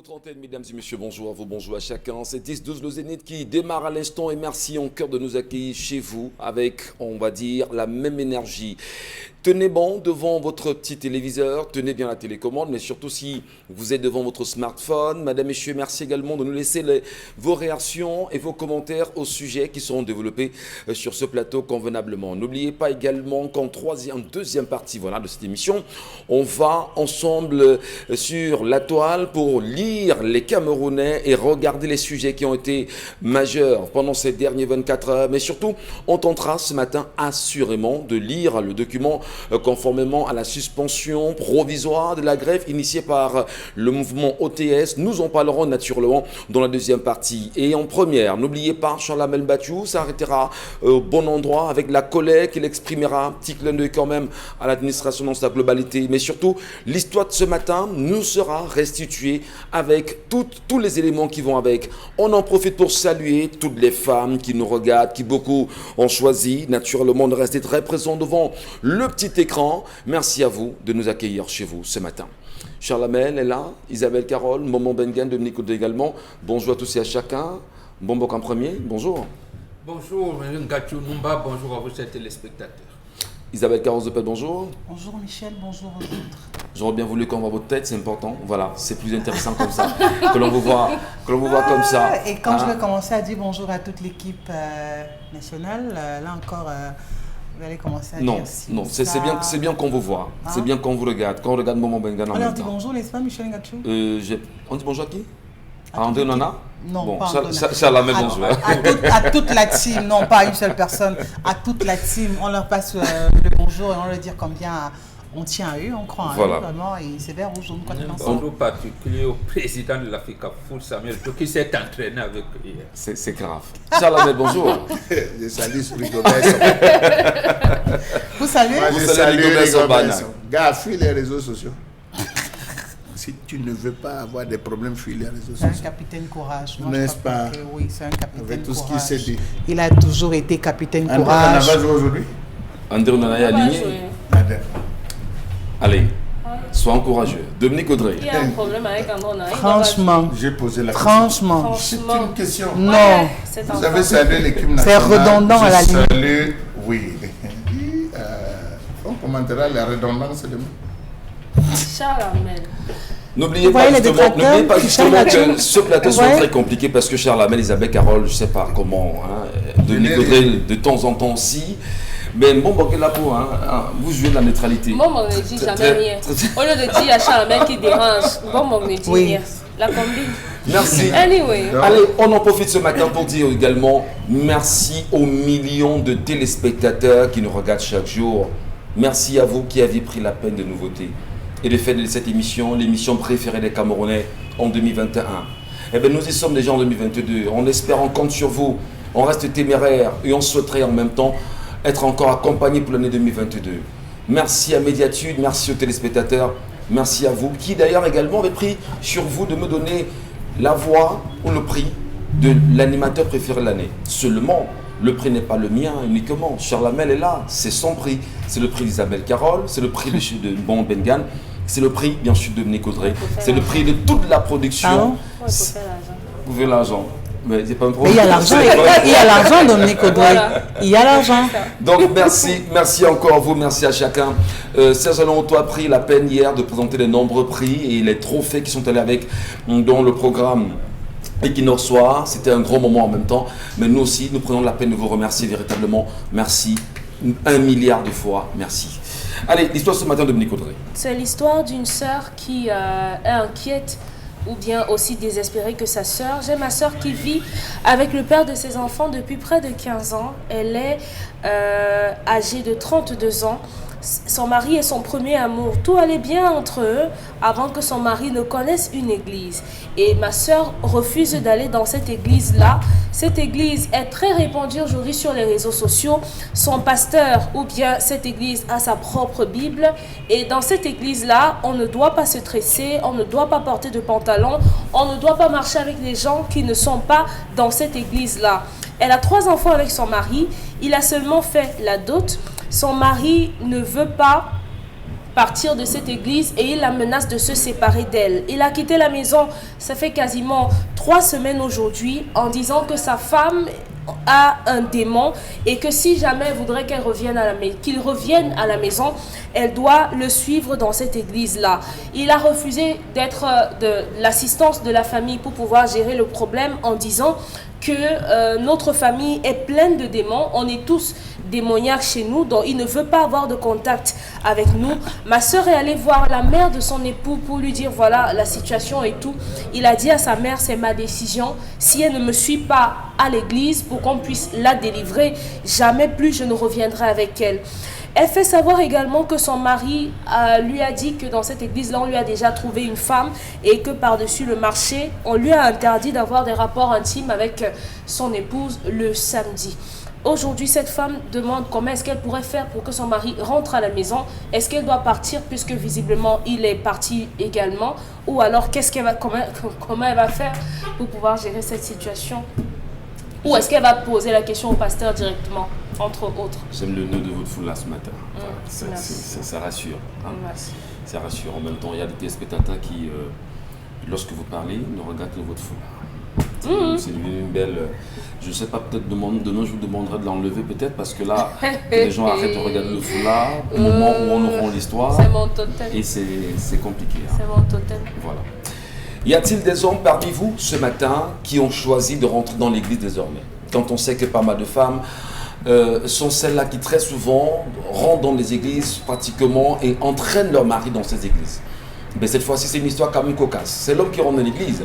votre antenne, mesdames et messieurs, bonjour à vous, bonjour à chacun. C'est 10-12 le Zénith qui démarre à l'instant et merci en cœur de nous accueillir chez vous avec, on va dire, la même énergie. Tenez bon devant votre petit téléviseur, tenez bien la télécommande, mais surtout si vous êtes devant votre smartphone. Madame, messieurs, merci également de nous laisser vos réactions et vos commentaires aux sujets qui seront développés sur ce plateau convenablement. N'oubliez pas également qu'en deuxième partie de cette émission, on va ensemble sur la toile pour lire les Camerounais et regarder les sujets qui ont été majeurs pendant ces dernières 24 heures. Mais surtout, on tentera ce matin assurément de lire le document conformément à la suspension provisoire de la grève initiée par le mouvement OTS. Nous en parlerons naturellement dans la deuxième partie. Et en première, n'oubliez pas, Charles Batchou s'arrêtera au bon endroit avec la colère qu'il exprimera, petit clin d'œil quand même à l'administration dans sa globalité. Mais surtout, l'histoire de ce matin nous sera restituée avec tous les éléments qui vont avec. On en profite pour saluer toutes les femmes qui nous regardent, qui beaucoup ont choisi naturellement de rester très présents devant le petit écran. Merci à vous de nous accueillir chez vous ce matin. Charles Amel est là, Isabelle Carole, Maman Bengan, Dominique Audé également. Bonjour à tous et à chacun. Bombok en premier, bonjour. Bonjour, Ngachou Numba, bonjour à vous, chers téléspectateurs. Isabelle Carole de Pet, bonjour. Bonjour Michel, bonjour aux autres. J'aurais bien voulu qu'on voit votre tête, c'est important. Voilà, c'est plus intéressant comme ça. que l'on vous voit comme ça. Et quand je vais commencer à dire bonjour à toute l'équipe nationale, là encore, vous allez commencer à dire si non, c'est bien qu'on vous voit. Hein? C'est bien qu'on vous regarde. Quand on regarde Maman Bengan en on même leur dit temps. bonjour, n'est-ce pas, Michel Ngachou? On dit bonjour à qui? À André Nana? Non, bon, pas ça, André ça la même bonjour. À toute la team, non pas à une seule personne, à toute la team, on leur passe le bonjour et on leur dit combien on tient à eux, on croit à eux vraiment, et c'est vert ou jaune quand ils Un bonjour particulier au président de l'Africa Foot, Samuel Eto'o, qui s'est entraîné avec eux hier. C'est grave. Charles, bonjour. Je salue Rigobert. Vous saluez? Moi, je salue Rigobert. Gars, fuis les réseaux sociaux. Si tu ne veux pas avoir des problèmes, fuis les réseaux sociaux. C'est un capitaine courage. N'est-ce pas? Oui, c'est un capitaine avec tout courage. Ce qui s'est dit. Il a toujours été capitaine André courage. Nana va jouer aujourd'hui? André Nana est aligné. Allez, sois courageux. Dominique Audrey. Il y a un problème avec André Nana. Franchement. J'ai posé la question. Franchement. C'est une question. Non. Ouais, Vous avez salué l'équipe nationale. C'est redondant à la limite. Salue, oui. On commentera la redondance demain. Charles Amel. N'oubliez pas justement que ce plateau soit très compliqué parce que Charles Amel, Isabelle Carole, je ne sais pas comment, Dominique Audrey de temps en temps aussi. Mais bon, là pour vous jouez de la neutralité. Bon, on ne dit jamais rien. Au lieu de dire à Charles Amel qui dérange, bon, on ne dit rien. La combine. Merci. Anyway. Allez, on en profite ce matin pour dire également merci aux millions de téléspectateurs qui nous regardent chaque jour. Merci à vous qui avez pris la peine de nous voter et de faire de cette émission l'émission préférée des Camerounais en 2021. Eh bien, nous y sommes déjà en 2022. On espère, on compte sur vous. On reste téméraire et on souhaiterait en même temps être encore accompagné pour l'année 2022. Merci à Médiatude, merci aux téléspectateurs, merci à vous qui d'ailleurs également avez pris sur vous de me donner la voix ou le prix de l'animateur préféré de l'année. Seulement, le prix n'est pas le mien uniquement. Charles Amel est là, c'est son prix. C'est le prix d'Isabelle Carole, c'est le prix de Bon Bengan, c'est le prix bien sûr de Dominique Audrey, c'est le prix de toute la production. Il faut faire l'argent. Vous voulez l'argent? Mais c'est pas un problème. Il y a l'argent, il y a l'argent, Dominique Audrey. Voilà. Il y a l'argent. Donc merci encore à vous, merci à chacun. Serge Alonto a pris la peine hier de présenter les nombreux prix et les trophées qui sont allés avec dans le programme Equinox Soir. C'était un grand moment en même temps, mais nous aussi, nous prenons la peine de vous remercier véritablement. Merci 1 milliard de fois, merci. Allez, l'histoire ce matin, Dominique Audrey. C'est l'histoire d'une sœur qui est inquiète ou bien aussi désespérée que sa sœur. J'ai ma sœur qui vit avec le père de ses enfants depuis près de 15 ans. Elle est âgée de 32 ans. Son mari est son premier amour. Tout allait bien entre eux avant que son mari ne connaisse une église. Et ma sœur refuse d'aller dans cette église-là. Cette église est très répandue aujourd'hui sur les réseaux sociaux. Son pasteur ou bien cette église a sa propre Bible. Et dans cette église-là, on ne doit pas se tresser, on ne doit pas porter de pantalon, on ne doit pas marcher avec les gens qui ne sont pas dans cette église-là. Elle a 3 enfants avec son mari. Il a seulement fait la dot. Son mari ne veut pas partir de cette église et il la menace de se séparer d'elle. Il a quitté la maison, ça fait quasiment 3 semaines aujourd'hui, en disant que sa femme a un démon et que si jamais elle voudrait qu'il revienne à la maison, elle doit le suivre dans cette église-là. Il a refusé d'être de l'assistance de la famille pour pouvoir gérer le problème en disant que notre famille est pleine de démons, on est tous démoniaques chez nous, donc il ne veut pas avoir de contact avec nous. Ma soeur est allée voir la mère de son époux pour lui dire voilà la situation et tout. Il a dit à sa mère, c'est ma décision, si elle ne me suit pas à l'église pour qu'on puisse la délivrer, jamais plus je ne reviendrai avec elle. Elle fait savoir également que son mari lui a dit que dans cette église-là, on lui a déjà trouvé une femme et que par-dessus le marché, on lui a interdit d'avoir des rapports intimes avec son épouse le samedi. Aujourd'hui, cette femme demande comment est-ce qu'elle pourrait faire pour que son mari rentre à la maison. Est-ce qu'elle doit partir puisque visiblement il est parti également, ou alors comment elle va faire pour pouvoir gérer cette situation? Ou est-ce qu'elle va poser la question au pasteur directement, entre autres? J'aime le nœud de votre foule là ce matin. Ça rassure. Hein. Ça rassure. En même temps, il y a des téléspectateurs qui, lorsque vous parlez, nous regardent votre foule. C'est une belle... Je ne sais pas, peut-être demain je vous demanderai de l'enlever peut-être parce que là, les gens arrêtent de regarder le foulard au moment où on aura l'histoire. C'est mon totem. Et c'est compliqué. Hein. C'est mon totem. Voilà. Y a-t-il des hommes parmi vous ce matin qui ont choisi de rentrer dans l'église désormais? Quand on sait que pas mal de femmes sont celles-là qui très souvent rentrent dans les églises pratiquement et entraînent leur mari dans ces églises. Mais cette fois-ci, c'est une histoire quand même cocasse. C'est l'homme qui rentre dans l'église.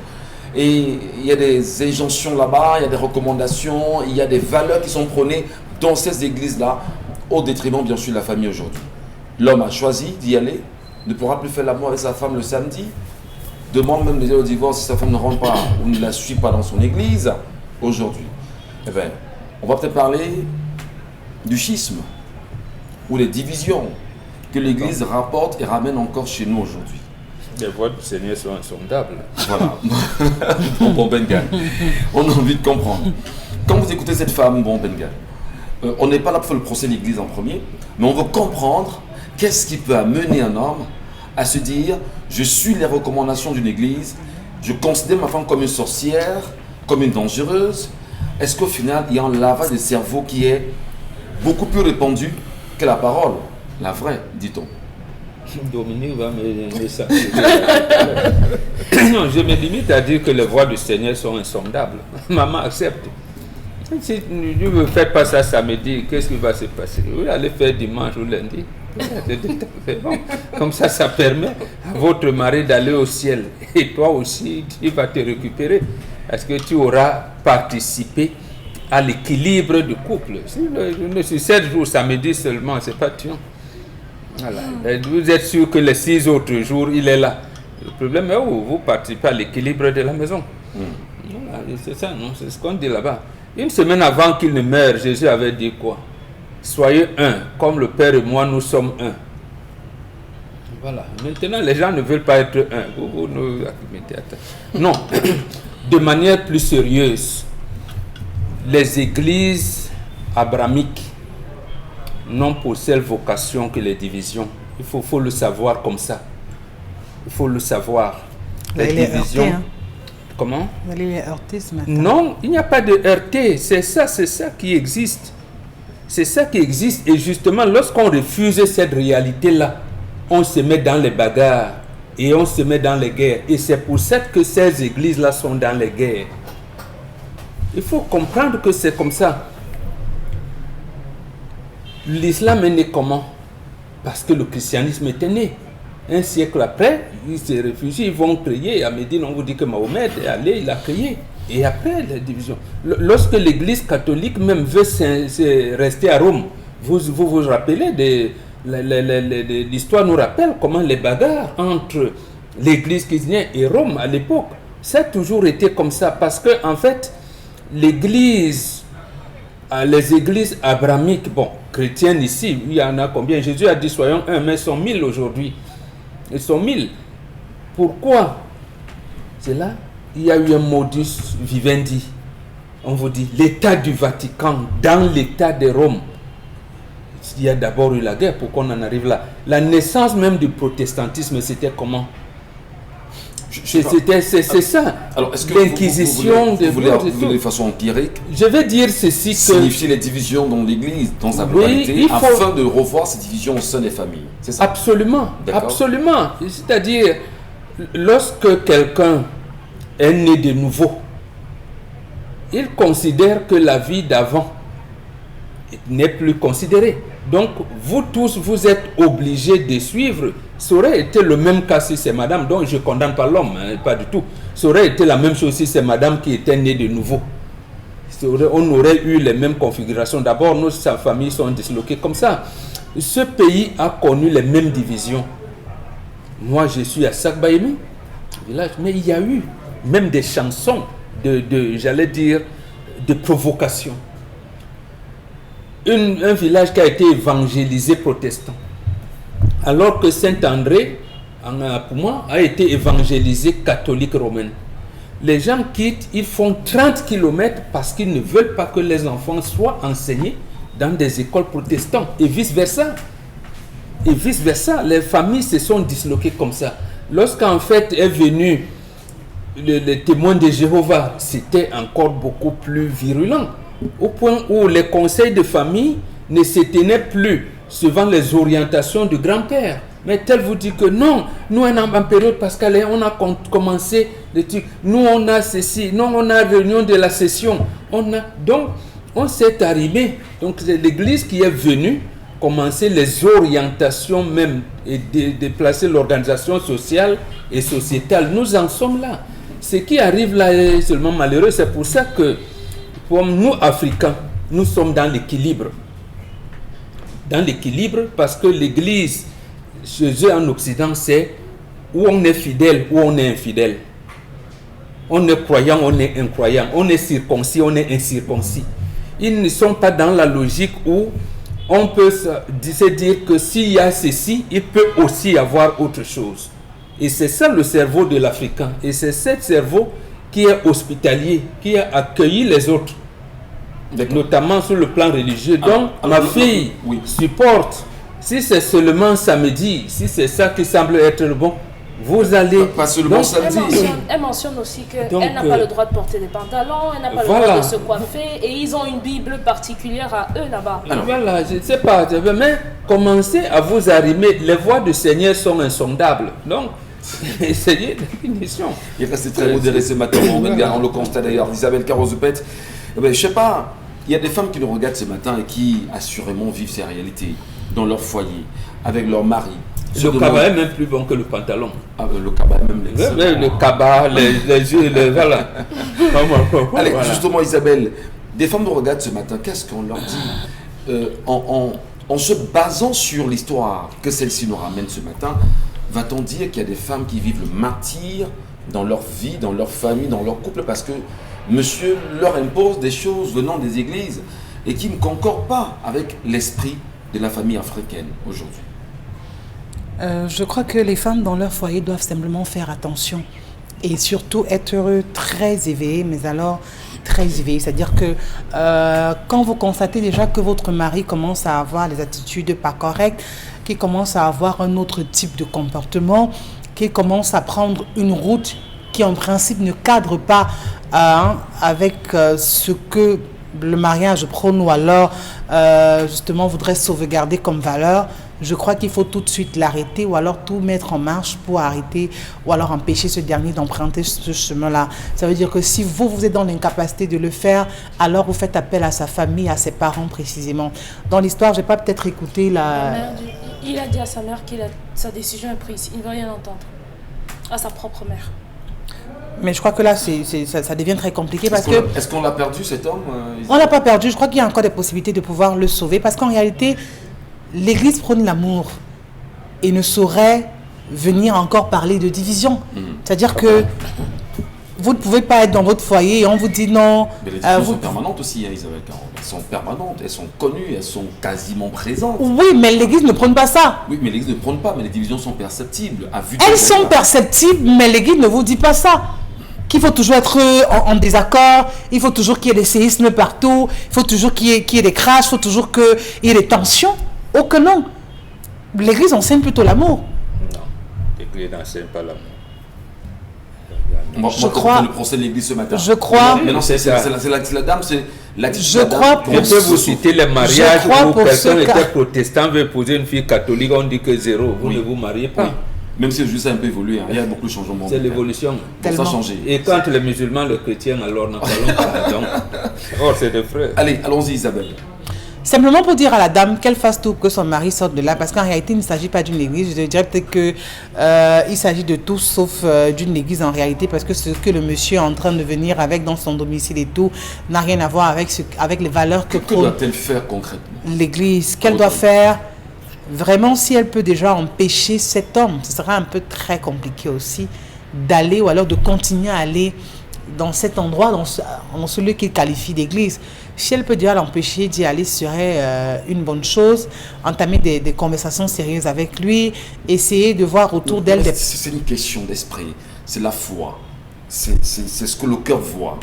Et il y a des injonctions là-bas, il y a des recommandations, il y a des valeurs qui sont prônées dans ces églises-là, au détriment bien sûr de la famille aujourd'hui. L'homme a choisi d'y aller, ne pourra plus faire l'amour avec sa femme le samedi, demande même déjà au divorce si sa femme ne rentre pas ou ne la suit pas dans son église aujourd'hui. Eh bien, on va peut-être parler du schisme ou les divisions que l'église rapporte et ramène encore chez nous aujourd'hui. Les voix du Seigneur sont insondables. Voilà. Bon Bengal. On a envie de comprendre. Quand vous écoutez cette femme, bon Bengal, on n'est pas là pour faire le procès de l'église en premier, mais on veut comprendre qu'est-ce qui peut amener un homme à se dire je suis les recommandations d'une église, je considère ma femme comme une sorcière, comme une dangereuse. Est-ce qu'au final, il y a un lavage de cerveau qui est beaucoup plus répandu que la parole, la vraie, dit-on? Dominique va me censurer. Non, je me limite à dire que les voix du Seigneur sont insondables. Maman accepte. Si vous ne faites pas ça samedi, qu'est-ce qui va se passer? Vous allez faire dimanche ou lundi. Bon. Comme ça permet à votre mari d'aller au ciel. Et toi aussi, tu vas te récupérer. Parce que tu auras participé à l'équilibre du couple. Si 7 jours samedi seulement, c'est pas tuant. Voilà. Vous êtes sûr que les 6 autres jours, il est là. Le problème est où vous participez à l'équilibre de la maison. Voilà, c'est ça, non? C'est ce qu'on dit là-bas. Une semaine avant qu'il ne meure, Jésus avait dit quoi? Soyez un, comme le Père et moi, nous sommes un. Voilà. Maintenant, les gens ne veulent pas être un. Vous nous mettez. Non. De manière plus sérieuse, les églises abrahamiques n'ont pour seule vocation que les divisions. Il faut le savoir comme ça. Il faut le savoir. Les divisions. Heurté, hein. Comment? Vous allez les heurter ce matin. Non, il n'y a pas de heurter. C'est ça qui existe. C'est ça qui existe. Et justement, lorsqu'on refuse cette réalité-là, on se met dans les bagarres et on se met dans les guerres. Et c'est pour ça que ces églises-là sont dans les guerres. Il faut comprendre que c'est comme ça. L'islam est né comment? Parce que le christianisme était né. Un siècle après, ces réfugiés ils vont créer. À Médine, on vous dit que Mahomet est allé, il a créé. Et après, la division. Lorsque l'église catholique même veut rester à Rome, vous rappelez l'histoire nous rappelle comment les bagarres entre l'église chrétienne et Rome à l'époque, ça a toujours été comme ça. Parce que, en fait, les églises abrahamiques, bon, chrétiennes ici, il y en a combien? Jésus a dit soyons un, mais ils sont 1000 aujourd'hui. Ils sont 1000. Pourquoi? C'est là, il y a eu un modus vivendi. On vous dit, l'état du Vatican dans l'état de Rome. Il y a d'abord eu la guerre, pourquoi on en arrive là? La naissance même du protestantisme, c'était comment? C'est ça. Alors, est-ce que l'inquisition vous voulez de façon empirique? Je vais dire ceci que signifier les divisions dans l'Église, dans sa globalité, afin de revoir ces divisions au sein des familles. C'est ça? Absolument, absolument. C'est-à-dire, lorsque quelqu'un est né de nouveau, il considère que la vie d'avant n'est plus considérée. Donc, vous tous, vous êtes obligés de suivre. Ça aurait été le même cas si c'est madame, donc je ne condamne pas l'homme, hein, pas du tout. Ça aurait été la même chose si c'est madame qui était née de nouveau. On aurait eu les mêmes configurations. D'abord, nos familles sont disloquées comme ça. Ce pays a connu les mêmes divisions. Moi, je suis à Sakbaïmi, village, mais il y a eu même des chansons j'allais dire, de provocation. Un village qui a été évangélisé protestant. Alors que Saint-André, pour moi, a été évangélisé catholique romaine. Les gens quittent, ils font 30 km parce qu'ils ne veulent pas que les enfants soient enseignés dans des écoles protestantes et vice-versa. Et vice-versa, les familles se sont disloquées comme ça. Lorsqu'en fait est venu le témoin de Jéhovah, c'était encore beaucoup plus virulent. Au point où les conseils de famille ne se tenaient plus suivant les orientations du grand-père. Mais tel vous dit que non, nous en période pascale, on a commencé des trucs, nous on a ceci, nous on a réunion de la session, donc on s'est arrimé. Donc c'est l'église qui est venue commencer les orientations même et déplacer l'organisation sociale et sociétale. Nous en sommes là. Ce qui arrive là est seulement malheureux. C'est pour ça que pour nous Africains, nous sommes dans l'équilibre. Dans l'équilibre parce que l'église chez eux en Occident, c'est où on est fidèle, où on est infidèle. On est croyant, on est incroyant. On est circoncis, on est incirconcis. Ils ne sont pas dans la logique où on peut se dire que s'il y a ceci, il peut aussi y avoir autre chose. Et c'est ça le cerveau de l'Africain. Et c'est ce cerveau qui est hospitalier, qui a accueilli les autres, notamment sur le plan religieux. Donc, ma fille supporte. Si c'est seulement samedi, si c'est ça qui semble être le bon, vous allez... Pas seulement samedi. Elle mentionne aussi qu'elle n'a pas le droit de porter des pantalons, elle n'a pas le droit de se coiffer, et ils ont une Bible particulière à eux là-bas. Voilà, je ne sais pas, mais commencez à vous arrimer. Les voies du Seigneur sont insondables. Donc, essayez la définition. Il reste très modéré ce matin, on le constate d'ailleurs. Isabelle Carozupet, je ne sais pas, il y a des femmes qui nous regardent ce matin et qui assurément vivent ces réalités dans leur foyer, avec leur mari. Le cabas est même plus bon que le pantalon. Le cabas est même l'excellent. Le cabas, les yeux, voilà. Allez, justement Isabelle, des femmes nous regardent ce matin, qu'est-ce qu'on leur dit en se basant sur l'histoire que celle-ci nous ramène ce matin, va-t-on dire qu'il y a des femmes qui vivent le martyre dans leur vie, dans leur famille, dans leur couple, parce que monsieur leur impose des choses venant des églises et qui ne concordent pas avec l'esprit de la famille africaine aujourd'hui? Je crois que les femmes dans leur foyer doivent simplement faire attention et surtout être très éveillées, mais alors très éveillées. C'est-à-dire que quand vous constatez déjà que votre mari commence à avoir des attitudes pas correctes, qu'il commence à avoir un autre type de comportement, qu'il commence à prendre une route qui en principe ne cadre pas avec ce que le mariage prône ou alors justement voudrait sauvegarder comme valeur, je crois qu'il faut tout de suite l'arrêter ou alors tout mettre en marche pour arrêter ou alors empêcher ce dernier d'emprunter ce chemin-là. Ça veut dire que si vous êtes dans l'incapacité de le faire, alors vous faites appel à sa famille, à ses parents précisément. Dans l'histoire, je n'ai pas peut-être écouté il a dit à sa mère que sa décision est prise. Il ne veut rien entendre. À sa propre mère. Mais je crois que là, ça devient très compliqué parce que... Est-ce qu'on l'a perdu cet homme On ne l'a pas perdu. Je crois qu'il y a encore des possibilités de pouvoir le sauver parce qu'en réalité, l'Église prône l'amour et ne saurait venir encore parler de division. C'est-à-dire que vous ne pouvez pas être dans votre foyer et on vous dit non. Mais les divisions sont permanentes aussi, Isabelle Caron. Elles sont permanentes, elles sont connues, elles sont quasiment présentes. Oui, mais l'Église ne prône pas ça. Oui, mais l'Église ne prône pas, mais les divisions sont perceptibles. Elles sont perceptibles, mais l'Église ne vous dit pas ça. Qu'il faut toujours être en désaccord, il faut toujours qu'il y ait des séismes partout, il faut toujours qu'il y ait des crashs, il faut toujours qu'il y ait des tensions. Oh que non. L'Église enseigne plutôt l'amour. Non, l'Église n'enseigne pas l'amour. Je crois le procès de l'Église ce matin. Je crois. Mais non, c'est la dame, c'est l'attitude. Je crois. Je peux vous citer les mariages où personne était protestant veut épouser une fille catholique, on dit que zéro, vous ne vous mariez pas. Oui. Même si le juge a un peu évolué, il y a beaucoup de changements. C'est l'évolution. Ça a changé. Et quand les musulmans, les chrétiens, alors n'en parlons pas. Donc, oh, c'est des frères. Allez, allons-y Isabelle. Simplement pour dire à la dame qu'elle fasse tout pour que son mari sorte de là, parce qu'en réalité, il ne s'agit pas d'une église. Je dirais peut-être qu'il s'agit de tout sauf d'une église en réalité, parce que ce que le monsieur est en train de venir avec dans son domicile et tout n'a rien à voir avec les valeurs que doit-elle faire concrètement l'église. Qu'elle doit faire vraiment, si elle peut déjà empêcher cet homme, ce sera un peu très compliqué aussi d'aller ou alors de continuer à aller dans cet endroit, dans ce lieu qu'il qualifie d'église. Si elle peut déjà l'empêcher d'y aller, ce serait une bonne chose. Entamer des conversations sérieuses avec lui, essayer de voir autour d'elle... C'est une question d'esprit, c'est la foi, c'est ce que le cœur voit.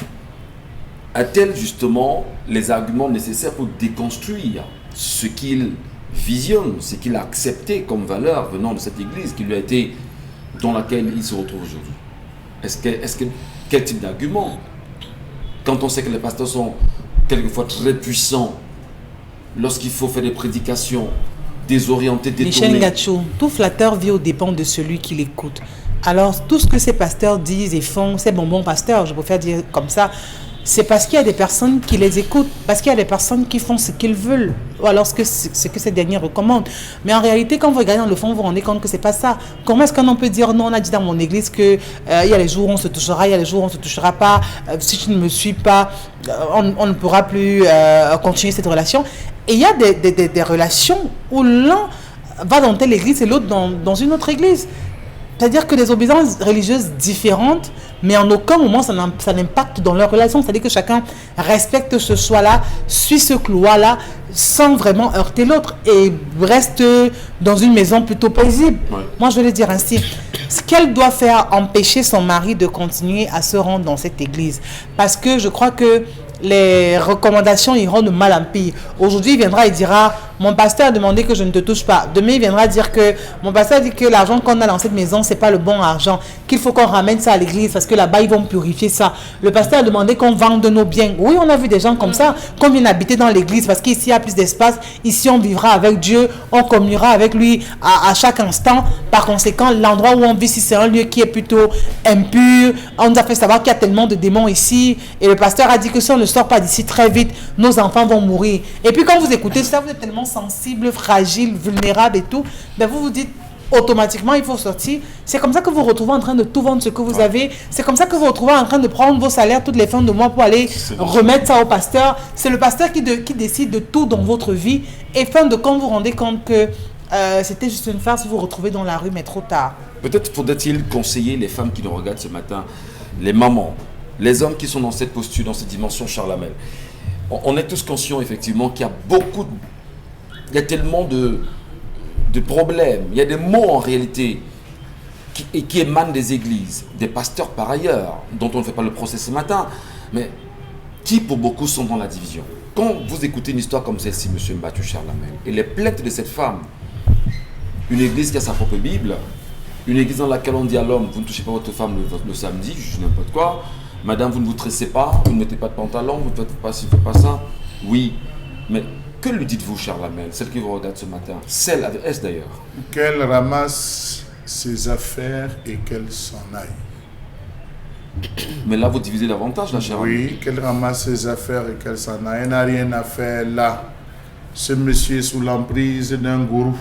A-t-elle justement les arguments nécessaires pour déconstruire ce qu'il visionne, ce qu'il a accepté comme valeur venant de cette église qui lui a été, dans laquelle il se retrouve aujourd'hui? Quel type d'argument? Quand on sait que les pasteurs sont quelquefois très puissants, lorsqu'il faut faire des prédications désorientées, détournées. Michel Gachou, tout flatteur vit aux dépens de celui qui l'écoute. Alors, tout ce que ces pasteurs disent et font, ces bonbons pasteurs, je préfère dire comme ça, c'est parce qu'il y a des personnes qui les écoutent, parce qu'il y a des personnes qui font ce qu'ils veulent, ou alors ce que ces derniers recommandent. Mais en réalité, quand vous regardez dans le fond, vous vous rendez compte que ce n'est pas ça. Comment est-ce qu'on peut dire, non, on a dit dans mon église qu'il y a les jours où on se touchera, il y a les jours où on ne se touchera pas, si tu ne me suis pas, on ne pourra plus continuer cette relation. Et il y a des relations où l'un va dans telle église et l'autre dans une autre église. C'est-à-dire que des obédiences religieuses différentes, mais en aucun moment ça n'impacte dans leur relation. C'est-à-dire que chacun respecte ce choix-là, suit ce couloir-là, sans vraiment heurter l'autre et reste dans une maison plutôt paisible. Ouais. Moi, je vais le dire ainsi. Ce qu'elle doit faire, empêcher son mari de continuer à se rendre dans cette église. Parce que je crois que les recommandations iront de mal en pire. Aujourd'hui, il viendra et dira, mon pasteur a demandé que je ne te touche pas. Demain, il viendra dire que mon pasteur dit que l'argent qu'on a dans cette maison, c'est pas le bon argent, qu'il faut qu'on ramène ça à l'église parce que là-bas, ils vont purifier ça. Le pasteur a demandé qu'on vende nos biens. Oui, on a vu des gens comme ça, qu'on vienne habiter dans l'église parce qu'ici, il y a plus d'espace. Ici, on vivra avec Dieu, on communiera avec lui à chaque instant. Par conséquent, l'endroit où on vit, si c'est un lieu qui est plutôt impur, on nous a fait savoir qu'il y a tellement de démons ici. Et le pasteur a dit que si on ne sort pas d'ici très vite, nos enfants vont mourir. Et puis quand vous écoutez ça, vous êtes tellement sensible, fragile, vulnérable et tout, ben vous vous dites automatiquement il faut sortir. C'est comme ça que vous vous retrouvez en train de tout vendre ce que vous avez. C'est comme ça que vous vous retrouvez en train de prendre vos salaires toutes les fins de mois pour aller remettre ça au pasteur. C'est le pasteur qui décide de tout dans votre vie. Et fin de compte, vous vous rendez compte que c'était juste une farce, vous vous retrouvez dans la rue, mais trop tard. Peut-être faudrait-il conseiller les femmes qui nous regardent ce matin, les mamans, les hommes qui sont dans cette posture, dans cette dimension, Charles Hamel. On est tous conscients effectivement qu'il y a il y a tellement de problèmes, il y a des mots en réalité qui émanent des églises, des pasteurs par ailleurs, dont on ne fait pas le procès ce matin, mais qui pour beaucoup sont dans la division. Quand vous écoutez une histoire comme celle-ci, M. Mbattu Charles Hamel, et les plaintes de cette femme, une église qui a sa propre Bible, une église dans laquelle on dit à l'homme, vous ne touchez pas votre femme le samedi, je juge n'importe quoi, madame, vous ne vous tressez pas, vous ne mettez pas de pantalon, vous ne faites pas ci, vous ne faites pas ça. Oui, mais que lui dites-vous, Charles Hamel, celle qui vous regarde ce matin, celle avec S d'ailleurs? Qu'elle ramasse ses affaires et qu'elle s'en aille. Mais là, vous divisez davantage, la chère. Oui, qu'elle ramasse ses affaires et qu'elle s'en aille. Elle n'a rien à faire là. Ce monsieur est sous l'emprise d'un gourou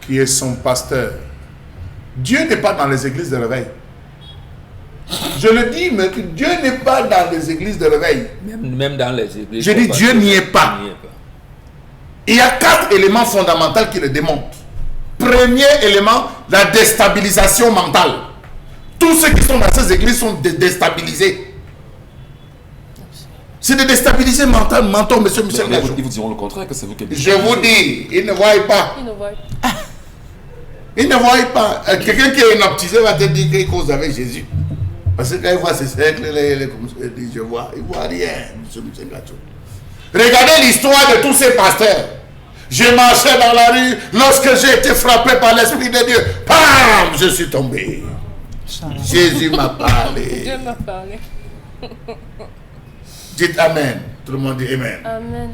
qui est son pasteur. Dieu n'est pas dans les églises de réveil. Je le dis, mais Dieu n'est pas dans les églises de réveil. Même dans les églises. Je dis, Dieu n'y est pas. Il y a 4 éléments fondamentaux qui le démontrent. Premier élément, la déstabilisation mentale. Tous ceux qui sont dans ces églises sont déstabilisés. C'est de déstabiliser mentalement, monsieur Michel Gachou. Ils vous diront le contraire, que c'est vous qui Je vous dis, ils ne voient pas. Ils ne voient pas. Ils ne voient pas. Quelqu'un qui est inaptisé va te dire qu'il cause avec Jésus. Parce que quand il voit ces cercles, comme ça, il dit, il ne voit rien, monsieur Gachou. Regardez l'histoire de tous ces pasteurs. Je marchais dans la rue, lorsque j'ai été frappé par l'Esprit de Dieu, bam, je suis tombé. Jésus m'a parlé. Dieu m'a parlé. Dites Amen. Tout le monde dit Amen. Amen.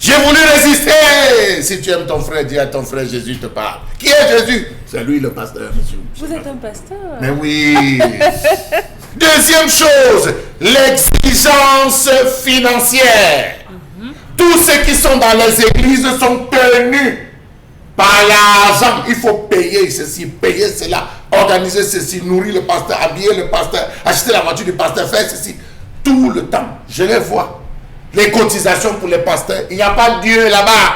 J'ai voulu résister. Si tu aimes ton frère, dis à ton frère, Jésus te parle. Qui est Jésus? C'est lui le pasteur, monsieur. Vous êtes un pasteur. Mais oui. Deuxième chose, l'exigence financière. Tous ceux qui sont dans les églises sont tenus par l'argent. Il faut payer ceci, payer cela, organiser ceci, nourrir le pasteur, habiller le pasteur, acheter la voiture du pasteur, faire ceci. Tout le temps, je les vois. Les cotisations pour les pasteurs, il n'y a pas de Dieu là-bas.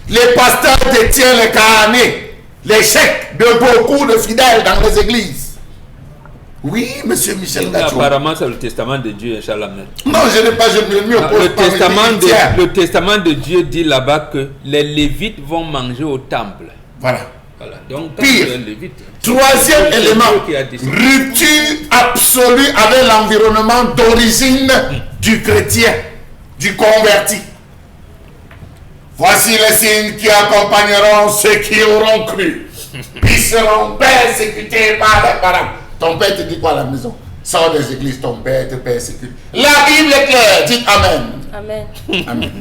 Les pasteurs détiennent les carnets, les chèques de beaucoup de fidèles dans les églises. Oui, monsieur Michel Gacho. Apparemment, c'est le testament de Dieu, Inch'Allah. Non, je n'ai pas, je me oppose le testament de Dieu dit là-bas que les Lévites vont manger au temple. Voilà. Donc, Pire. Lévite, Troisième élément, rupture absolue avec l'environnement d'origine du chrétien, du converti. Voici les signes qui accompagneront ceux qui auront cru. Ils seront persécutés par les parents. Ton père te dit quoi à la maison? Sors des églises, ton père te persécute. La Bible est claire, dites Amen. Amen. Amen.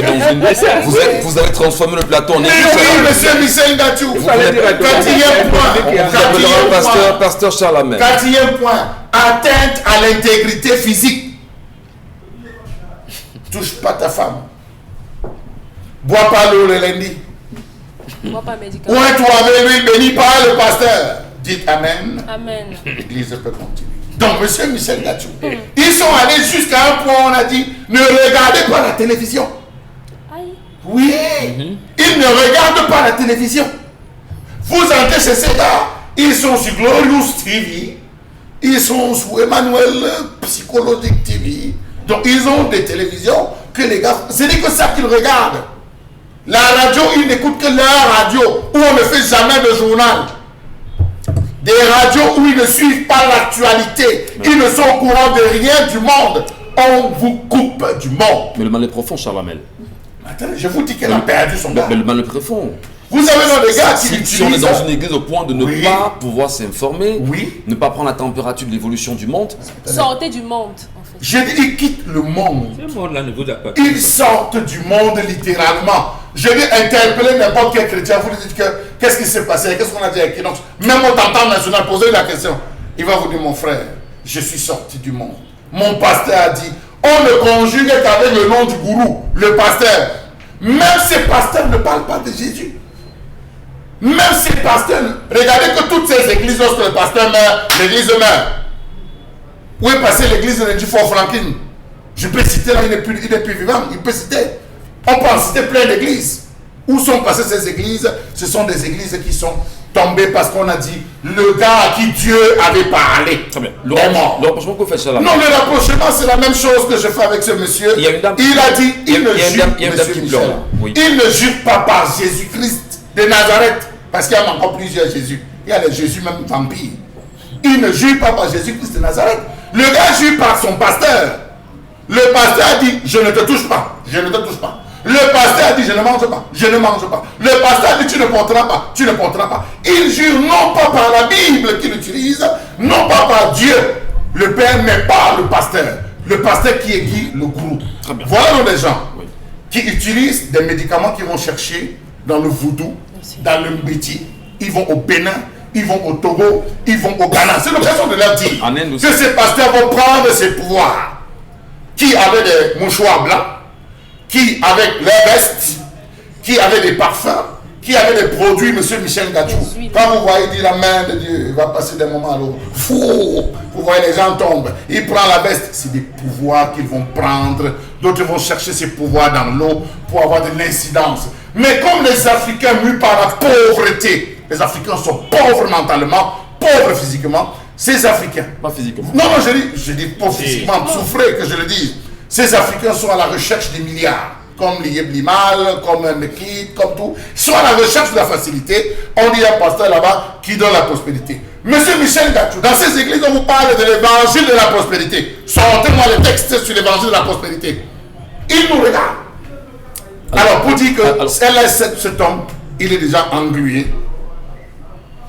Vous avez transformé le plateau en Mais église. oui, monsieur Michel Gachou. Quatrième point. Pasteur Charles Amen. Quatrième point. Atteinte à l'intégrité physique. Touche pas ta femme. Bois pas l'eau le lundi. Moi, pas médicament. Oins-toi avec lui, béni par le pasteur. Dites Amen. Amen. L'église peut continuer. Donc, monsieur Michel Gachou, ils sont allés jusqu'à un point où on a dit ne regardez pas la télévision. Aïe. Oui, ils ne regardent pas la télévision. Vous entrez chez ces gars, ils sont sur Glorious TV, ils sont sur Emmanuel Psychologique TV. Donc, ils ont des télévisions que les gars, c'est que ça qu'ils regardent. La radio, ils n'écoutent que leur radio, où on ne fait jamais de journal. Des radios où ils ne suivent pas l'actualité. Ils ne sont au courant de rien du monde. On vous coupe du monde. Mais le mal est profond, Charles Amel. Attendez, je vous dis qu'elle a perdu son gars. Mais le mal est profond. Vous avez dans des gars qui Si utilisent... on est dans une église au point de ne pas pouvoir s'informer, Oui. ne pas prendre la température de l'évolution du monde, Sortez du monde, en fait. Je dis, ils quittent le monde. Ce monde-là ne vous a pas. Ils sortent du monde littéralement. Je vais interpeller n'importe quel chrétien. Vous lui dites que qu'est-ce qui s'est passé, qu'est-ce qu'on a dit avec Inox. Même au tentant national, posez la question. Il va vous dire, mon frère, je suis sorti du monde. Mon pasteur a dit, on ne conjugue qu'avec le nom du gourou, le pasteur. Même ces pasteurs ne parlent pas de Jésus. Même ces pasteurs, regardez que toutes ces églises, lorsque le pasteur meurt, l'église meurt. Où est passée l'église de Fort Franklin? Je peux citer là, il n'est plus vivant, il peut citer. On peut en citer plein d'églises. Où sont passées ces églises? Ce sont des églises qui sont tombées parce qu'on a dit le gars à qui Dieu avait parlé. très bien. est mort. Le rapprochement que vous faites, Charles Amel. Non, le rapprochement, c'est la même chose que je fais avec ce monsieur. Il y a une dame- Il a dit, il ne il y a une jure, dame- il y a une dame monsieur qui Michel, pleure. Oui. il ne jure pas par Jésus-Christ de Nazareth, parce qu'il y a encore plusieurs Jésus. Il y a les Jésus même vampires. Il ne jure pas par Jésus-Christ de Nazareth. Le gars jure par son pasteur. Le pasteur a dit, je ne te touche pas, je ne te touche pas. Le pasteur a dit, je ne mange pas, je ne mange pas. Le pasteur a dit, tu ne porteras pas, tu ne porteras pas. Il jure non pas par la Bible qu'il utilise, non pas par Dieu, le Père, mais par le pasteur. Le pasteur qui est qui? Le gourou. Très bien. Voilà donc des gens Oui. qui utilisent des médicaments qu'ils vont chercher dans le voodoo, dans le Mbiti, ils vont au Bénin, ils vont au Togo, ils vont au Ghana. C'est l'occasion de leur dire En Inde aussi. que ces pasteurs vont prendre ces pouvoirs. Qui avaient des mouchoirs blancs, qui avec leurs vestes, qui avaient des parfums, qui avaient des produits, monsieur Michel Gachou. Quand vous voyez dire la main de Dieu, il va passer des moments à l'eau. Fou, vous voyez les gens tombent. Il prend la veste, c'est des pouvoirs qu'ils vont prendre. D'autres vont chercher ces pouvoirs dans l'eau pour avoir de l'incidence. Mais comme les Africains mus par la pauvreté, les Africains sont pauvres mentalement, pauvres physiquement, ces Africains. Pas physiquement. Non, je dis pas physiquement, souffrez que je le dise. Ces Africains sont à la recherche des milliards, comme Lieb Limal, comme Mekit, comme tout. Ils sont à la recherche de la facilité. On dit un pasteur là-bas qui donne la prospérité. Monsieur Michel Gachou, dans ces églises, on vous parle de l'évangile de la prospérité. Sortez-moi les textes sur l'évangile de la prospérité. Il nous regarde. Alors, pour dire que cet homme, il est déjà englué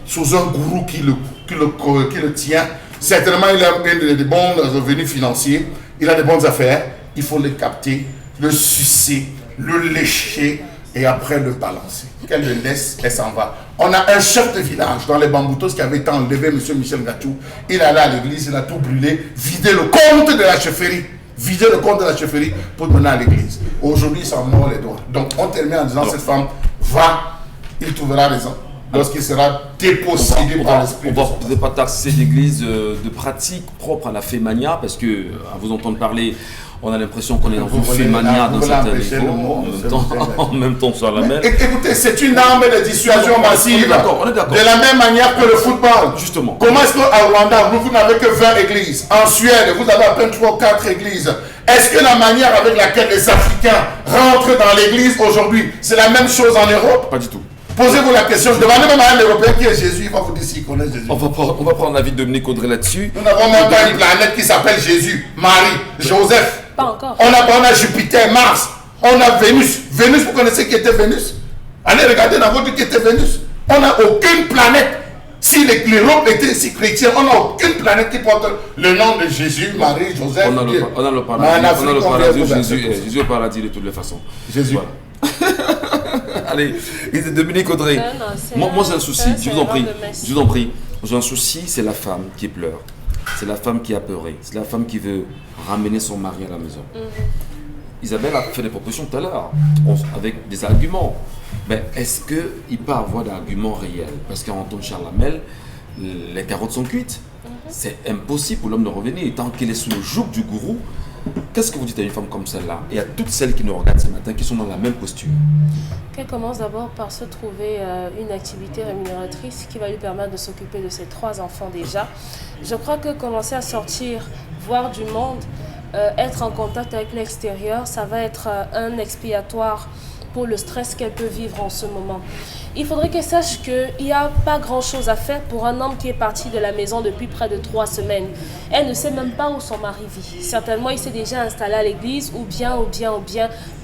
sous un gourou qui le tient. Certainement, il a des bons revenus financiers, il a des bonnes affaires. Il faut le capter, le sucer, le lécher et après le balancer. Qu'elle le laisse, elle s'en va. On a un chef de village dans les Bamboutos qui avait été enlevé, M. Michel Gachou. Il allait à l'église, il a tout brûlé, vidé le compte de la chefferie. Vider le compte de la chefferie pour donner à l'église. Aujourd'hui, il s'en mord les doigts. Donc, on termine en disant cette femme va, il trouvera raison. Lorsqu'il sera dépossédé par l'esprit. On va peut-être pas taxer l'église de pratiques propres à la fémania, parce que, à vous entendre parler, on a l'impression qu'on est dans une fémania dans certains niveaux. En même temps, sur la même. Écoutez, c'est une arme de dissuasion massive. On est d'accord. De la même manière que le football. Justement. Comment est-ce qu'à Rwanda, vous n'avez que 20 églises? En Suède, vous avez à peine 3 ou 4 églises. Est-ce que la manière avec laquelle les Africains rentrent dans l'église aujourd'hui, c'est la même chose en Europe? Pas du tout. Posez-vous la question, demandez même à un Européen qui est Jésus, il va vous dire s'il connaît Jésus. On va prendre l'avis de Dominique Audrey là-dessus. Nous n'avons même pas une planète qui s'appelle Jésus, Marie, Joseph. Pas encore. On a Jupiter, Mars, on a Vénus. Vénus, vous connaissez qui était Vénus? Allez regarder dans votre qui était Vénus. On n'a aucune planète. Si l'Europe était si chrétienne, on n'a aucune planète qui porte le nom de Jésus, Marie, Joseph. On a le paradis. Jésus au paradis de toutes les façons. Jésus. Voilà. Allez, Dominique Audrey. Moi j'ai un souci, je vous en prie. J'ai un souci, c'est la femme qui pleure. C'est la femme qui a pleuré. C'est la femme qui veut ramener son mari à la maison. Isabelle a fait des propositions tout à l'heure, avec des arguments. Mais est-ce qu'il peut avoir des arguments réels? Parce qu'en tant que Charles Hamel, les carottes sont cuites. C'est impossible pour l'homme de revenir. Tant qu'il est sous le joug du gourou, qu'est-ce que vous dites à une femme comme celle-là et à toutes celles qui nous regardent ce matin, qui sont dans la même posture? Qu'elle commence d'abord par se trouver une activité rémunératrice qui va lui permettre de s'occuper de ses 3 enfants déjà. Je crois que commencer à sortir, voir du monde, être en contact avec l'extérieur, ça va être un expiatoire pour le stress qu'elle peut vivre en ce moment. Il faudrait qu'elle sache qu'il n'y a pas grand-chose à faire pour un homme qui est parti de la maison depuis près de 3 semaines. Elle ne sait même pas où son mari vit. Certainement, il s'est déjà installé à l'église, ou bien.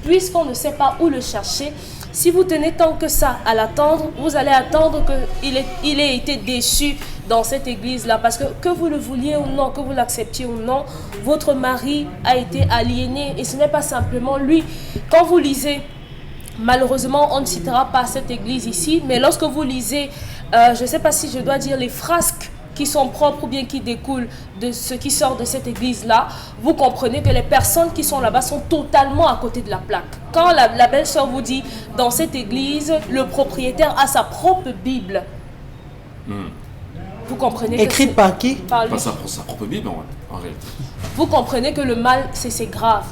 Puisqu'on ne sait pas où le chercher, si vous tenez tant que ça à l'attendre, vous allez attendre qu'il ait été déçu dans cette église-là. Parce que vous le vouliez ou non, que vous l'acceptiez ou non, votre mari a été aliéné. Et ce n'est pas simplement lui. Quand vous lisez, malheureusement, on ne citera pas cette église ici, mais lorsque vous lisez, je ne sais pas si je dois dire les frasques qui sont propres ou bien qui découlent de ce qui sort de cette église-là, vous comprenez que les personnes qui sont là-bas sont totalement à côté de la plaque. Quand la belle-sœur vous dit, dans cette église, le propriétaire a sa propre Bible. Vous comprenez écrite par qui? Par lui. Pas sa propre Bible en réalité. Vous comprenez que le mal, c'est grave.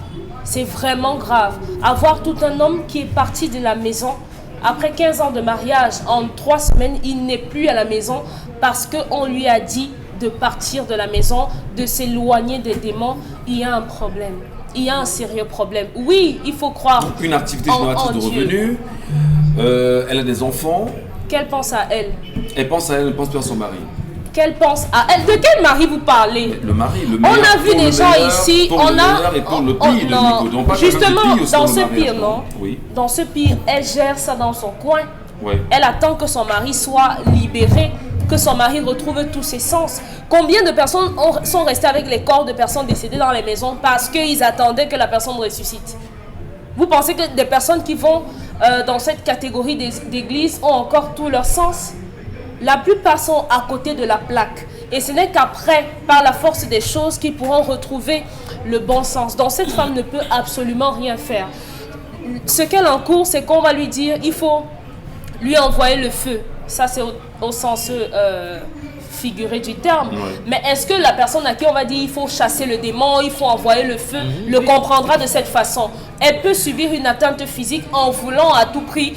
C'est vraiment grave. Avoir tout un homme qui est parti de la maison, après 15 ans de mariage, en 3 semaines, il n'est plus à la maison parce qu'on lui a dit de partir de la maison, de s'éloigner des démons. Il y a un problème. Il y a un sérieux problème. Oui, il faut croire. Donc, une activité génératrice de revenus. Elle a des enfants. Qu'elle pense à elle. Elle pense à elle, elle pense plus à son mari. Qu'elle pense à elle. De quel mari vous parlez? Le mari, le on meilleur. A vu des gens ici, pour on le a. meilleur et pour le pire, non, donc, justement, dans ce mariage, pire, non? Oui. Dans ce pire, elle gère ça dans son coin. Ouais. Elle attend que son mari soit libéré, que son mari retrouve tous ses sens. Combien de personnes sont restées avec les corps de personnes décédées dans les maisons parce qu'ils attendaient que la personne ressuscite? Vous pensez que des personnes qui vont dans cette catégorie d'églises ont encore tout leur sens? La plupart sont à côté de la plaque. Et ce n'est qu'après, par la force des choses, qu'ils pourront retrouver le bon sens. Donc cette femme ne peut absolument rien faire. Ce qu'elle encourt, c'est qu'on va lui dire, il faut lui envoyer le feu. Ça, c'est au sens figuré du terme. Ouais. Mais est-ce que la personne à qui on va dire, il faut chasser le démon, il faut envoyer le feu, le comprendra de cette façon? Elle peut subir une atteinte physique en voulant à tout prix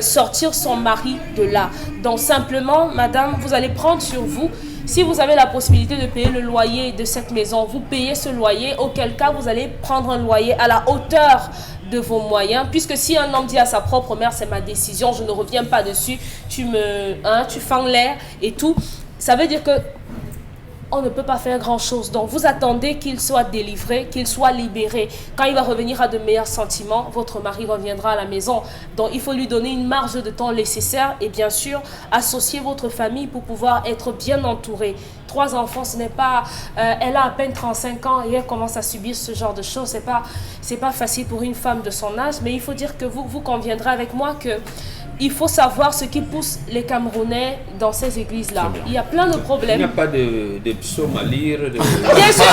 sortir son mari de là. Donc simplement, madame, vous allez prendre sur vous. Si vous avez la possibilité de payer le loyer de cette maison, vous payez ce loyer, auquel cas vous allez prendre un loyer à la hauteur de vos moyens, puisque si un homme dit à sa propre mère, c'est ma décision, je ne reviens pas dessus, tu fends l'air et tout, ça veut dire que on ne peut pas faire grand-chose. Donc, vous attendez qu'il soit délivré, qu'il soit libéré. Quand il va revenir à de meilleurs sentiments, votre mari reviendra à la maison. Donc, il faut lui donner une marge de temps nécessaire et bien sûr, associer votre famille pour pouvoir être bien entouré. 3 enfants, ce n'est pas... elle a à peine 35 ans et elle commence à subir ce genre de choses. C'est pas facile pour une femme de son âge, mais il faut dire que vous conviendrez avec moi que il faut savoir ce qui pousse les Camerounais dans ces églises-là. Il y a plein de problèmes. Il n'y a pas de psaumes à lire. Bien sûr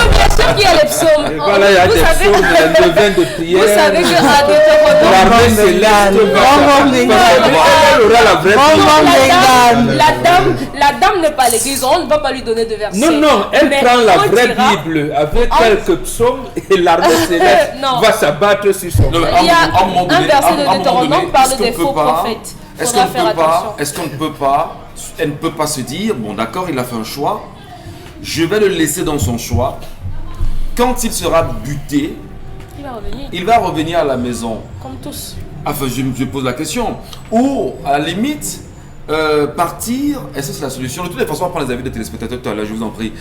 qu'il y a les psaumes. Et voilà, il y a des psaumes, des levains de prière. Vous savez que L'armée céleste aura la vraie la dame n'est pas à l'église, on ne va pas lui donner de versets. Non, elle Mais prend la on vraie dira- Bible avec quelques psaumes et l'armée céleste Non. va s'abattre sur son Non, mais frère. Il y a à un moment donné- un verset de à un moment Deutéronome donné, parle est-ce qu'on des peut faux pas- prophètes. Est-ce Faudra qu'on faire ne peut pas, attention. est-ce qu'on ne peut pas, elle ne peut pas se dire, bon d'accord, il a fait un choix, je vais le laisser dans son choix. Quand il sera buté, il va revenir à la maison. Comme tous. Enfin, je pose la question. Ou, à la limite, partir, est-ce que c'est la solution? De toutes les façons, on va prendre les avis des téléspectateurs tout à l'heure, je vous en prie.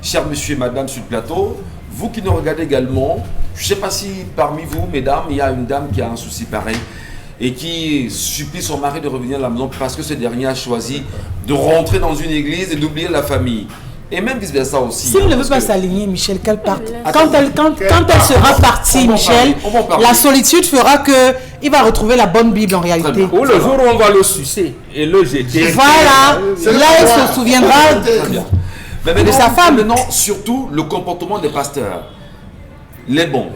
Cher monsieur et madame sur le plateau, vous qui nous regardez également, je ne sais pas si parmi vous, mesdames, il y a une dame qui a un souci pareil et qui supplie son mari de revenir à la maison parce que ce dernier a choisi de rentrer dans une église et d'oublier la famille. Et même vice-versa aussi. Si elle ne veut pas s'aligner, Michel, qu'elle parte. Quand elle sera partie, Michel, la solitude fera que il va retrouver la bonne Bible en réalité. Ou le jour où on va le sucer et le jeter. Voilà, là elle se souviendra Mais de sa femme. Maintenant, surtout le comportement des pasteurs. Les bons,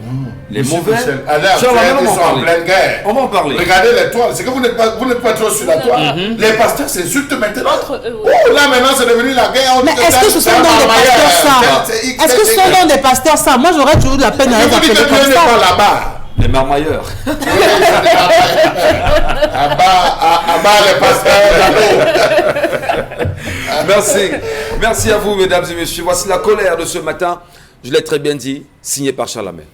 les Monsieur mauvais. Michel, allez, Tiens, frère, on ils va en sont en parler. pleine guerre. On va en parler. Regardez les toiles. C'est que vous n'êtes pas trop sur la toile. Les pasteurs s'insultent maintenant. Entre eux, oui. Oh, là maintenant c'est devenu la guerre. On Mais dit est-ce que ce sont donc des pasteurs ça? Est-ce que ce sont donc des pasteurs ça? Moi j'aurais toujours de la peine à les vous dites appeler que Dieu comme n'est pas ça. là-bas. Les marmailleurs. À bas les pasteurs. Merci. Merci à vous, mesdames et messieurs. Voici la colère de ce matin. Je l'ai très bien dit, signé par Charlamel.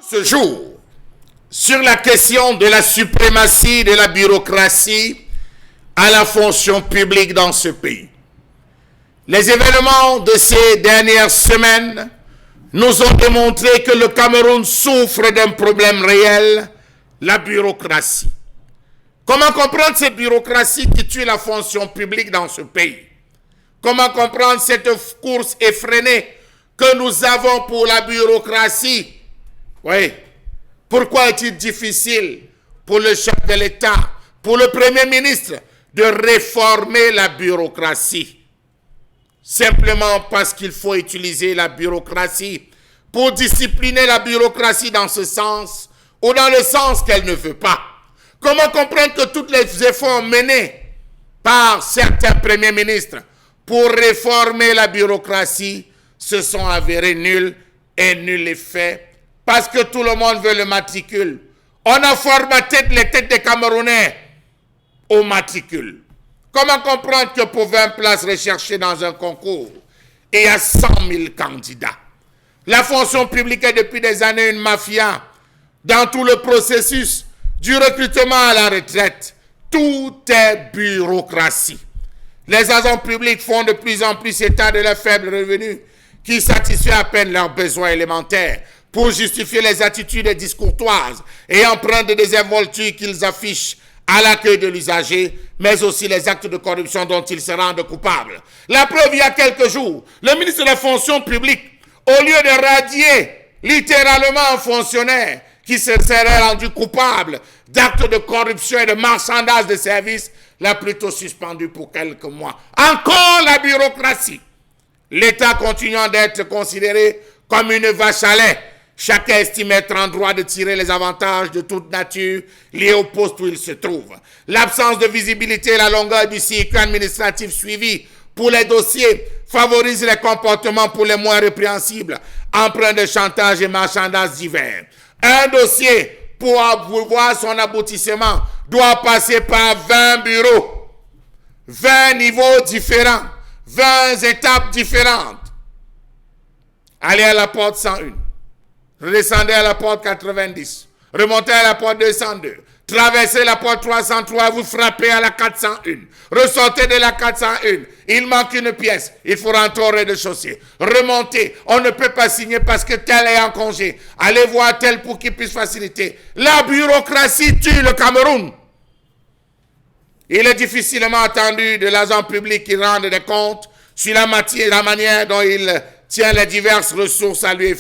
Ce jour, sur la question de la suprématie de la bureaucratie à la fonction publique dans ce pays. Les événements de ces dernières semaines nous ont démontré que le Cameroun souffre d'un problème réel, la bureaucratie. Comment comprendre cette bureaucratie qui tue la fonction publique dans ce pays? Comment comprendre cette course effrénée que nous avons pour la bureaucratie? Oui. Pourquoi est-il difficile pour le chef de l'État, pour le Premier ministre, de réformer la bureaucratie? Simplement parce qu'il faut utiliser la bureaucratie pour discipliner la bureaucratie dans ce sens ou dans le sens qu'elle ne veut pas. Comment comprendre que tous les efforts menés par certains premiers ministres pour réformer la bureaucratie se sont avérés nuls et nul effet parce que tout le monde veut le matricule. On a formaté les têtes des Camerounais au matricule. Comment comprendre que pour 20 places recherchées dans un concours, il y a 100 000 candidats? La fonction publique est depuis des années une mafia. Dans tout le processus, du recrutement à la retraite, tout est bureaucratie. Les agents publics font de plus en plus état de leurs faibles revenus, qui satisfait à peine leurs besoins élémentaires, pour justifier les attitudes discourtoises et empreintes de désinvolture qu'ils affichent à l'accueil de l'usager, mais aussi les actes de corruption dont ils se rendent coupables. La preuve, il y a quelques jours, le ministre de la fonction publique, au lieu de radier littéralement un fonctionnaire qui se serait rendu coupable d'actes de corruption et de marchandage de services, l'a plutôt suspendu pour quelques mois. Encore la bureaucratie. L'État continuant d'être considéré comme une vache à lait. Chacun estime être en droit de tirer les avantages de toute nature liés au poste où il se trouve. L'absence de visibilité et la longueur du circuit administratif suivi pour les dossiers favorise les comportements pour les moins répréhensibles, empreints de chantage et marchandages divers. Un dossier pour voir son aboutissement, doit passer par 20 bureaux, 20 niveaux différents, 20 étapes différentes. Allez à la porte 101, redescendez à la porte 90, remontez à la porte 202, traversez la porte 303, vous frappez à la 401, ressortez de la 401, il manque une pièce, il faut rentrer au rez-de-chaussée, remontez, on ne peut pas signer parce que tel est en congé, allez voir tel pour qu'il puisse faciliter. La bureaucratie tue le Cameroun. Il est difficilement attendu de l'agent public qui rende des comptes sur la manière dont il tient les diverses ressources à lui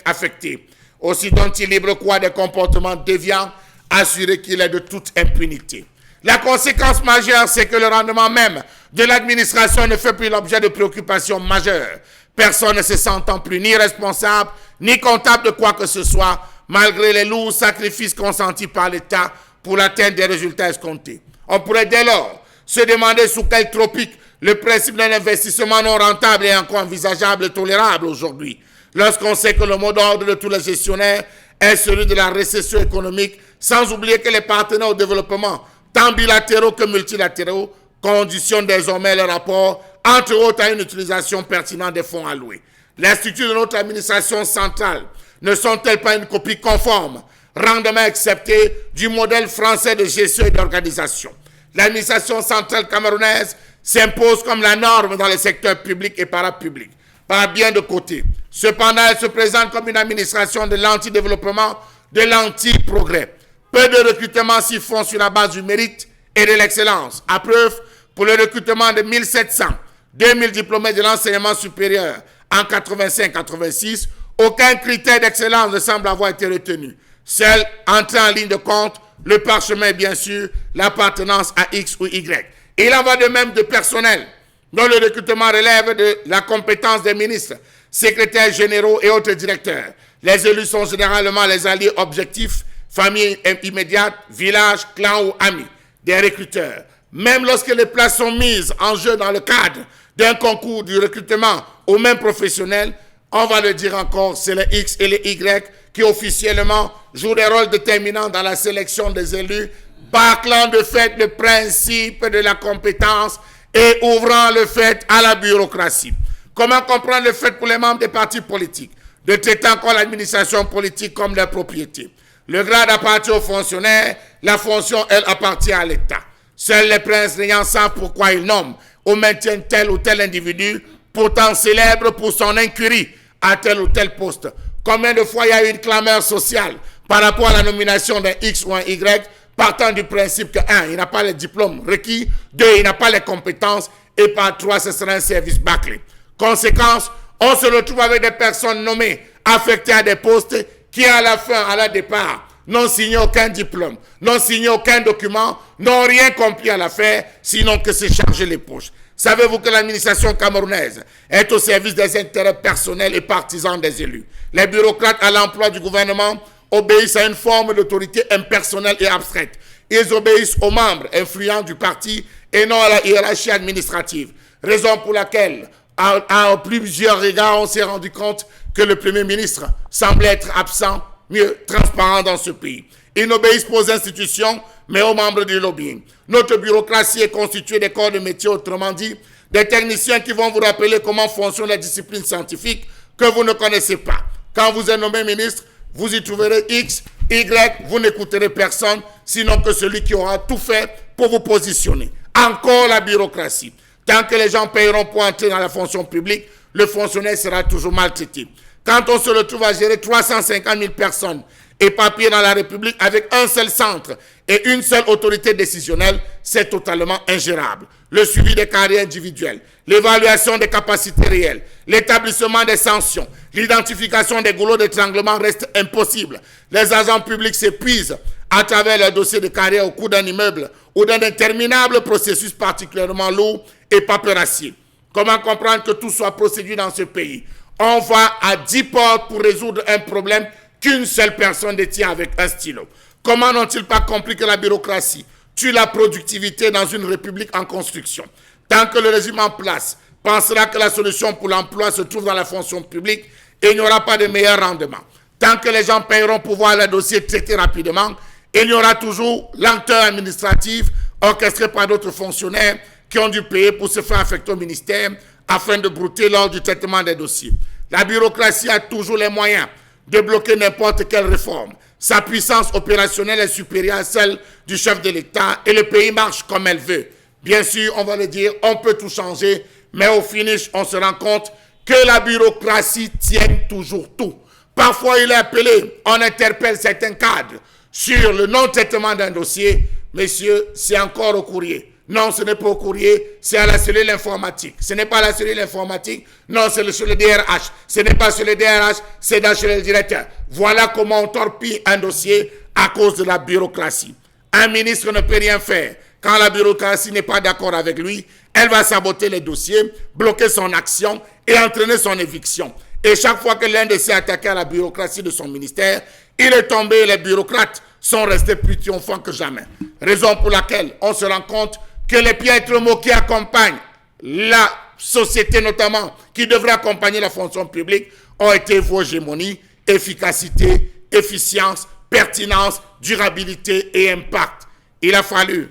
affectées. Aussi dont-il libre quoi des comportements déviants, assurer qu'il est de toute impunité. La conséquence majeure, c'est que le rendement même de l'administration ne fait plus l'objet de préoccupations majeures. Personne ne se sentant plus ni responsable, ni comptable de quoi que ce soit, malgré les lourds sacrifices consentis par l'État pour l'atteinte des résultats escomptés. On pourrait dès lors se demander sous quel tropique le principe d'un investissement non rentable est encore envisageable et tolérable aujourd'hui, lorsqu'on sait que le mot d'ordre de tous les gestionnaires est celui de la récession économique, sans oublier que les partenaires au développement, tant bilatéraux que multilatéraux, conditionnent désormais le rapport, entre autres à une utilisation pertinente des fonds alloués. Les structures de notre administration centrale ne sont-elles pas une copie conforme, rendement acceptée, du modèle français de gestion et d'organisation? L'administration centrale camerounaise s'impose comme la norme dans les secteurs publics et parapublics, par bien de côtés. Cependant, elle se présente comme une administration de l'anti-développement, de l'anti-progrès. Peu de recrutements s'y font sur la base du mérite et de l'excellence. À preuve, pour le recrutement de 1700, 2000 diplômés de l'enseignement supérieur en 85-86, aucun critère d'excellence ne semble avoir été retenu. Seul entré en ligne de compte, le parchemin, bien sûr, l'appartenance à X ou Y. Il en va de même de personnel, dont le recrutement relève de la compétence des ministres, secrétaires généraux et autres directeurs. Les élus sont généralement les alliés objectifs, famille immédiate, village, clan ou amis des recruteurs. Même lorsque les places sont mises en jeu dans le cadre d'un concours du recrutement aux mêmes professionnels, on va le dire encore, c'est les X et les Y qui officiellement jouent des rôles déterminants dans la sélection des élus, bâclant de fait le principe de la compétence et ouvrant le fait à la bureaucratie. Comment comprendre le fait pour les membres des partis politiques de traiter encore l'administration politique comme leur propriété? Le grade appartient aux fonctionnaires, la fonction, elle, appartient à l'État. Seuls les princes n'ayant savent pourquoi ils nomment ou maintiennent tel ou tel individu, pourtant célèbre pour son incurie à tel ou tel poste. Combien de fois il y a eu une clameur sociale par rapport à la nomination d'un X ou un Y, partant du principe que 1, il n'a pas les diplômes requis, 2, il n'a pas les compétences, et par 3, ce sera un service bâclé. Conséquence, on se retrouve avec des personnes nommées, affectées à des postes, qui à la fin, à la départ, n'ont signé aucun diplôme, n'ont signé aucun document, n'ont rien compris à l'affaire, sinon que se charger les poches. Savez-vous que l'administration camerounaise est au service des intérêts personnels et partisans des élus? Les bureaucrates à l'emploi du gouvernement obéissent à une forme d'autorité impersonnelle et abstraite. Ils obéissent aux membres influents du parti et non à la hiérarchie administrative. Raison pour laquelle, à plusieurs regards, on s'est rendu compte que le Premier ministre semble être absent, mieux transparent dans ce pays. Ils n'obéissent pas aux institutions, mais aux membres du lobbying. Notre bureaucratie est constituée des corps de métier, autrement dit, des techniciens qui vont vous rappeler comment fonctionnent les disciplines scientifiques que vous ne connaissez pas. Quand vous êtes nommé ministre, vous y trouverez X, Y, vous n'écouterez personne, sinon que celui qui aura tout fait pour vous positionner. Encore la bureaucratie. Tant que les gens paieront pour entrer dans la fonction publique, le fonctionnaire sera toujours maltraité. Quand on se retrouve à gérer 350 000 personnes éparpillées dans la République avec un seul centre et une seule autorité décisionnelle, c'est totalement ingérable. Le suivi des carrières individuelles, l'évaluation des capacités réelles, l'établissement des sanctions, l'identification des goulots d'étranglement restent impossibles. Les agents publics s'épuisent à travers leur dossier de carrière au cours d'un immeuble ou d'un interminable processus particulièrement lourd et paperassier. Comment comprendre que tout soit procédé dans ce pays? On va à 10 portes pour résoudre un problème qu'une seule personne détient avec un stylo. Comment n'ont-ils pas compris que la bureaucratie tue la productivité dans une république en construction? Tant que le régime en place pensera que la solution pour l'emploi se trouve dans la fonction publique, il n'y aura pas de meilleur rendement. tant que les gens paieront pour voir le dossier traité rapidement, il y aura toujours lenteur administrative orchestrée par d'autres fonctionnaires qui ont dû payer pour se faire affecter au ministère afin de brouter lors du traitement des dossiers. La bureaucratie a toujours les moyens de bloquer n'importe quelle réforme. Sa puissance opérationnelle est supérieure à celle du chef de l'État et le pays marche comme elle veut. Bien sûr, on va le dire, on peut tout changer, mais au finish, on se rend compte que la bureaucratie tient toujours tout. Parfois, il est appelé, on interpelle certains cadres sur le non-traitement d'un dossier. Messieurs, c'est encore au courrier. Non, ce n'est pas au courrier, c'est à la cellule informatique. Ce n'est pas à la cellule informatique, non, c'est sur le DRH. Ce n'est pas sur le DRH, c'est chez le directeur. Voilà comment on torpille un dossier à cause de la bureaucratie. Un ministre ne peut rien faire. Quand la bureaucratie n'est pas d'accord avec lui, elle va saboter les dossiers, bloquer son action et entraîner son éviction. Et chaque fois que l'un de s'est attaqué à la bureaucratie de son ministère, il est tombé et les bureaucrates sont restés plus triomphants que jamais. Raison pour laquelle on se rend compte que les piètres mots qui accompagnent la société notamment, qui devrait accompagner la fonction publique, ont été vos hégémonies, efficacité, efficience, pertinence, durabilité et impact. Il a fallu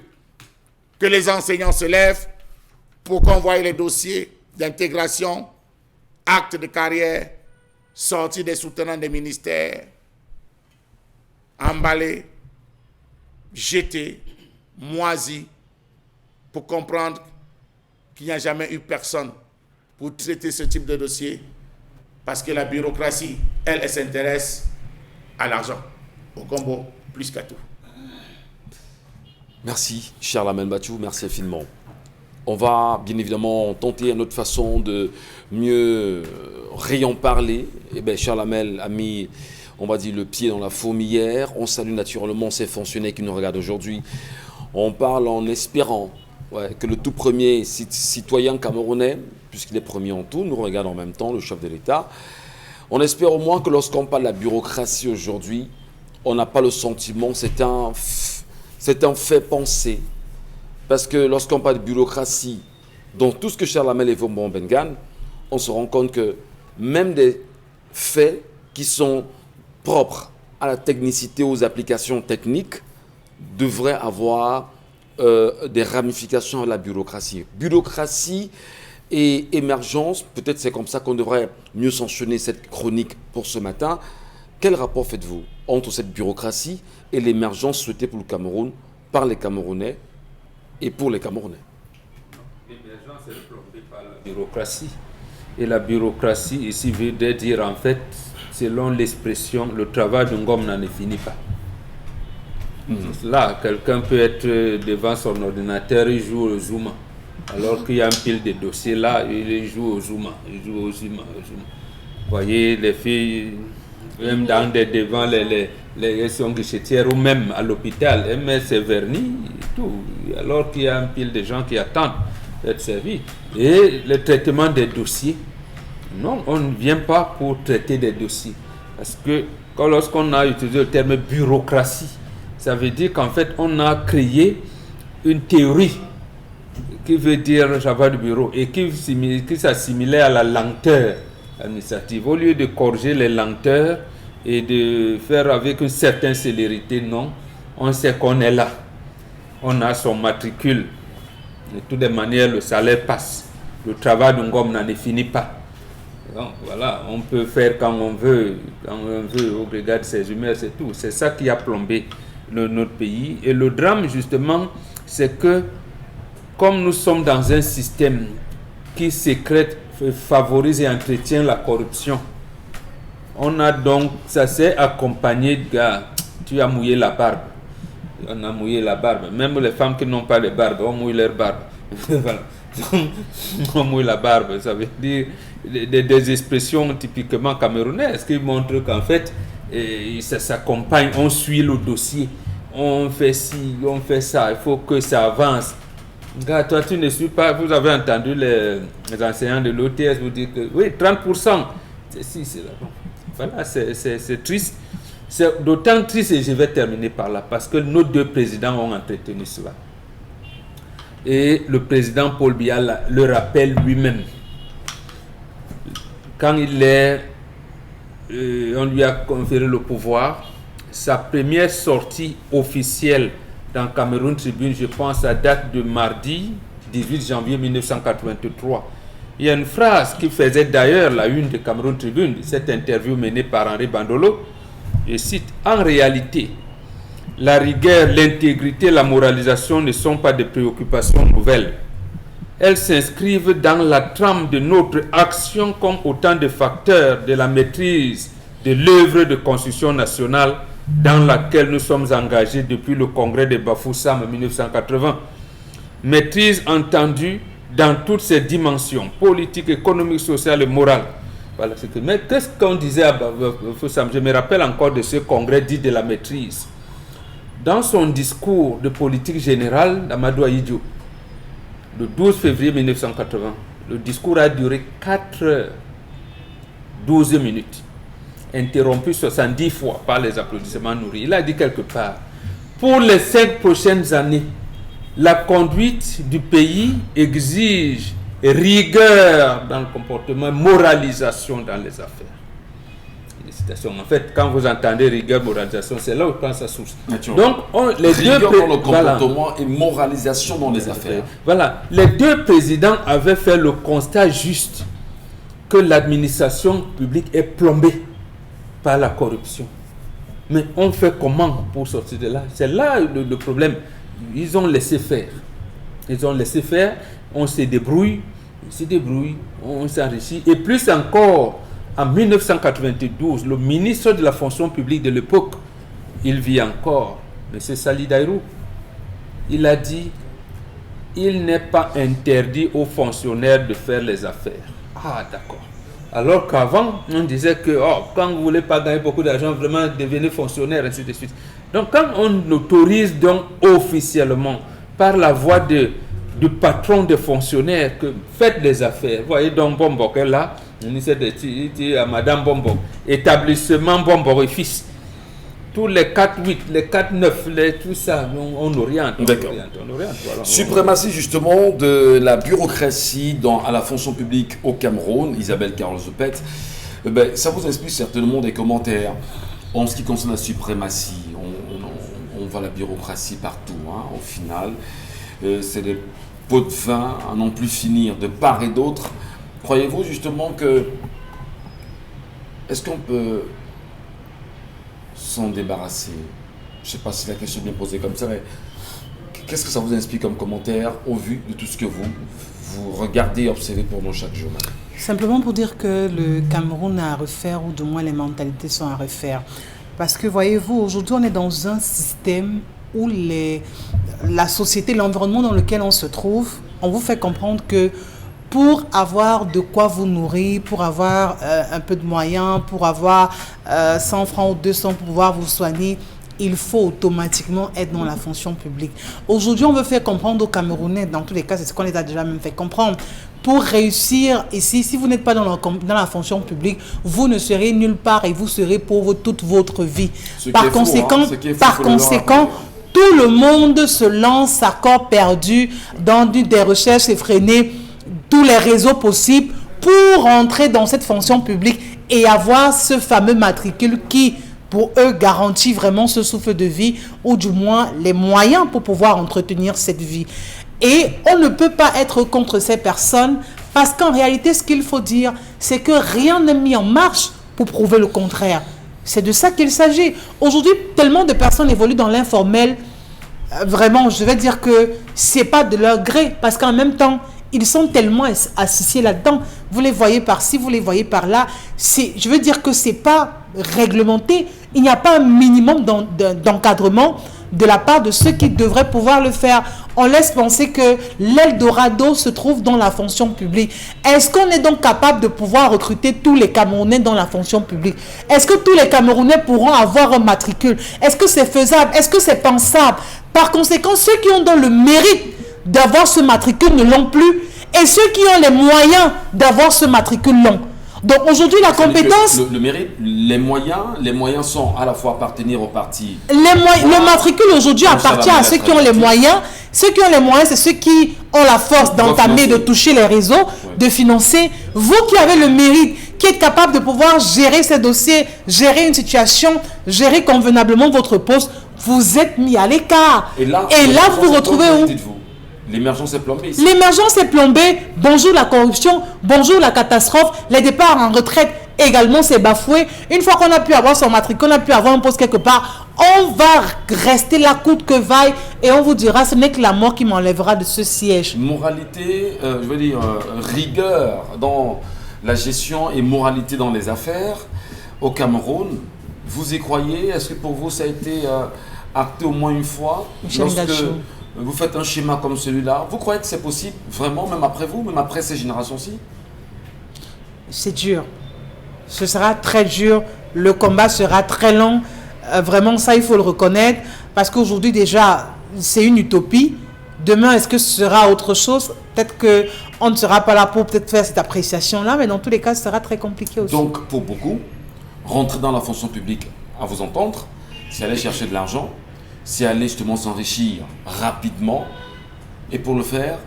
que les enseignants se lèvent pour qu'on voie les dossiers d'intégration, actes de carrière, sortie des soutenants des ministères, emballés, jetés, moisis, pour comprendre qu'il n'y a jamais eu personne pour traiter ce type de dossier, parce que la bureaucratie, elle s'intéresse à l'argent, au combo, plus qu'à tout. Merci, cher Lamel Bachou, merci infiniment. On va bien évidemment tenter une autre façon de mieux rayon parler. Eh bien, cher Lamel a mis, on va dire, le pied dans la fourmilière. On salue naturellement ces fonctionnaires qui nous regardent aujourd'hui. On parle en espérant que le tout premier citoyen camerounais, puisqu'il est premier en tout, nous regarde en même temps, le chef de l'État. On espère au moins que lorsqu'on parle de la bureaucratie aujourd'hui, on n'a pas le sentiment, c'est un fait pensé. Parce que lorsqu'on parle de bureaucratie, dans tout ce que Charles Lamel évoque en Bengan, on se rend compte que même des faits qui sont propres à la technicité, aux applications techniques, devraient avoir des ramifications à la bureaucratie. Bureaucratie et émergence, peut-être c'est comme ça qu'on devrait mieux sanctionner cette chronique pour ce matin. Quel rapport faites-vous entre cette bureaucratie et l'émergence souhaitée pour le Cameroun par les Camerounais et pour les Camerounais? L'émergence est plombée par la bureaucratie. Et la bureaucratie ici veut dire en fait, selon l'expression, le travail d'un gomme n'en est fini pas. Là, quelqu'un peut être devant son ordinateur, il joue au Zoom. Alors qu'il y a un pile de dossiers là, il joue au Zoom. Vous voyez, les filles, même devant les sont guichetières ou même à l'hôpital, elles mettent ses vernis, tout. Alors qu'il y a un pile de gens qui attendent d'être servis. Et le traitement des dossiers, non, on ne vient pas pour traiter des dossiers. Parce que lorsqu'on a utilisé le terme bureaucratie, ça veut dire qu'en fait, on a créé une théorie qui veut dire travail du bureau et qui s'assimilait à la lenteur administrative. Au lieu de corriger les lenteurs et de faire avec une certaine célérité, non, on sait qu'on est là. On a son matricule. De toutes les manières, le salaire passe. Le travail d'un gomme n'en finit pas. Donc, voilà, on peut faire quand on veut au regard de ses humeurs, c'est tout. C'est ça qui a plombé notre pays. Et le drame, justement, c'est que comme nous sommes dans un système qui sécrète, favorise et entretient la corruption, on a donc, ça s'est accompagné de gars, tu as mouillé la barbe. On a mouillé la barbe. Même les femmes qui n'ont pas de barbe, on mouille leur barbe. Voilà. On mouille la barbe, ça veut dire des expressions typiquement camerounaises qui montrent qu'en fait, ça s'accompagne, on suit le dossier, on fait ci, on fait ça, il faut que ça avance. Gars, toi tu ne suis pas, vous avez entendu les enseignants de l'OTS vous dire que oui, 30%, c'est si, c'est là. Voilà, c'est triste. C'est d'autant triste, et je vais terminer par là, parce que nos deux présidents ont entretenu cela. Et le président Paul Biya le rappelle lui-même. Quand il est on lui a conféré le pouvoir. Sa première sortie officielle dans Cameroun Tribune, je pense, à date de mardi 18 janvier 1983. Il y a une phrase qui faisait d'ailleurs la une de Cameroun Tribune, cette interview menée par Henri Bandolo. Je cite: en réalité, la rigueur, l'intégrité, la moralisation ne sont pas des préoccupations nouvelles. Elles s'inscrivent dans la trame de notre action comme autant de facteurs de la maîtrise de l'œuvre de construction nationale dans laquelle nous sommes engagés depuis le congrès de Bafoussam en 1980. Maîtrise entendue dans toutes ses dimensions, politique, économique, sociale et morale. Voilà, mais qu'est-ce qu'on disait à Bafoussam? Je me rappelle encore de ce congrès dit de la maîtrise. Dans son discours de politique générale d'Amadou Ahidjo, le 12 février 1980, le discours a duré 4 heures, 12 minutes, interrompu 70 fois par les applaudissements nourris. Il a dit quelque part: pour les 5 prochaines années, la conduite du pays exige rigueur dans le comportement, moralisation dans les affaires. En fait, quand vous entendez rigueur, moralisation, c'est là où prend sa source. Donc, les rigueur deux dans le comportement et moralisation dans les affaires. Voilà. Les deux présidents avaient fait le constat juste que l'administration publique est plombée par la corruption. Mais on fait comment pour sortir de là? C'est là le problème. Ils ont laissé faire. Ils ont laissé faire. On se débrouille. On s'enrichit. Et plus encore, en 1992, le ministre de la fonction publique de l'époque, il vit encore, M. Sali Dairou, il a dit: il n'est pas interdit aux fonctionnaires de faire les affaires. Ah, d'accord. Alors qu'avant, on disait que quand vous ne voulez pas gagner beaucoup d'argent, vraiment devenez fonctionnaire, ainsi de suite. Donc quand on autorise donc officiellement, par la voix du patron des fonctionnaires, que faites des affaires, vous voyez donc Bombo qu'elle là, ministère de à Madame Bombo, établissement Bombo et fils, tous les 4-8, les 4-9, tout ça, on oriente. D'accord. On oriente, voilà. Suprématie justement de la bureaucratie à la fonction publique au Cameroun, Isabelle Carole Zopet. Ça vous inspire certainement des commentaires en ce qui concerne la suprématie. On voit la bureaucratie partout, hein, au final. C'est des pots de vin à n'en plus finir de part et d'autre. Croyez-vous justement que... Est-ce qu'on peut s'en débarrasser? Je ne sais pas si la question est bien posée comme ça, mais qu'est-ce que ça vous inspire comme commentaire au vu de tout ce que vous regardez et observez pour nous chaque jour? Simplement pour dire que le Cameroun a à refaire, ou du moins les mentalités sont à refaire. Parce que voyez-vous, aujourd'hui on est dans un système où la société, l'environnement dans lequel on se trouve, on vous fait comprendre que pour avoir de quoi vous nourrir, pour avoir un peu de moyens, pour avoir 100 francs ou 200 pour pouvoir vous soigner, il faut automatiquement être dans la fonction publique. Aujourd'hui, on veut faire comprendre aux Camerounais, dans tous les cas, c'est ce qu'on les a déjà même fait comprendre. Pour réussir ici, si vous n'êtes pas dans la fonction publique, vous ne serez nulle part et vous serez pauvre toute votre vie. Par conséquent, tout le monde se lance à corps perdu dans des recherches effrénées, tous les réseaux possibles pour entrer dans cette fonction publique et avoir ce fameux matricule qui, pour eux, garantit vraiment ce souffle de vie ou du moins les moyens pour pouvoir entretenir cette vie. Et on ne peut pas être contre ces personnes parce qu'en réalité, ce qu'il faut dire, c'est que rien n'est mis en marche pour prouver le contraire. C'est de ça qu'il s'agit. Aujourd'hui, tellement de personnes évoluent dans l'informel. Vraiment, je vais dire que ce n'est pas de leur gré parce qu'en même temps, ils sont tellement associés là-dedans. Vous les voyez par-ci, vous les voyez par-là. Je veux dire que ce n'est pas réglementé. Il n'y a pas un minimum d'encadrement de la part de ceux qui devraient pouvoir le faire. On laisse penser que l'Eldorado se trouve dans la fonction publique. Est-ce qu'on est donc capable de pouvoir recruter tous les Camerounais dans la fonction publique? Est-ce que tous les Camerounais pourront avoir un matricule? Est-ce que c'est faisable? Est-ce que c'est pensable? Par conséquent, ceux qui ont donc le mérite d'avoir ce matricule ne l'ont plus, et ceux qui ont les moyens d'avoir ce matricule l'ont. Donc aujourd'hui, la compétence... Le mérite, les moyens sont à la fois appartenir au parti. Le matricule aujourd'hui appartient à ceux qui ont les moyens. Ceux qui ont les moyens, c'est ceux qui ont la force d'entamer, de toucher les réseaux, de financer. Vous qui avez le mérite, qui êtes capable de pouvoir gérer ces dossiers, gérer une situation, gérer convenablement votre poste, vous êtes mis à l'écart. Et là vous vous retrouvez où? L'émergence est plombée ici. L'émergence est plombée. Bonjour la corruption, bonjour la catastrophe. Les départs en retraite également c'est bafoué. Une fois qu'on a pu avoir son matricule, qu'on a pu avoir un poste quelque part, on va rester là coûte que vaille et on vous dira ce n'est que la mort qui m'enlèvera de ce siège. Moralité, je veux dire rigueur dans la gestion et moralité dans les affaires au Cameroun. Vous y croyez? Est-ce que pour vous ça a été acté au moins une fois? Lorsque vous faites un schéma comme celui-là, vous croyez que c'est possible vraiment, même après vous, même après ces générations-ci? C'est dur. Ce sera très dur. Le combat sera très long. Vraiment, ça, il faut le reconnaître. Parce qu'aujourd'hui, déjà, c'est une utopie. Demain, est-ce que ce sera autre chose? Peut-être qu'on ne sera pas là pour peut-être faire cette appréciation-là, mais dans tous les cas, ce sera très compliqué aussi. Donc, pour beaucoup, rentrer dans la fonction publique, à vous entendre, c'est aller chercher de l'argent, c'est aller justement s'enrichir rapidement. Et pour le faire,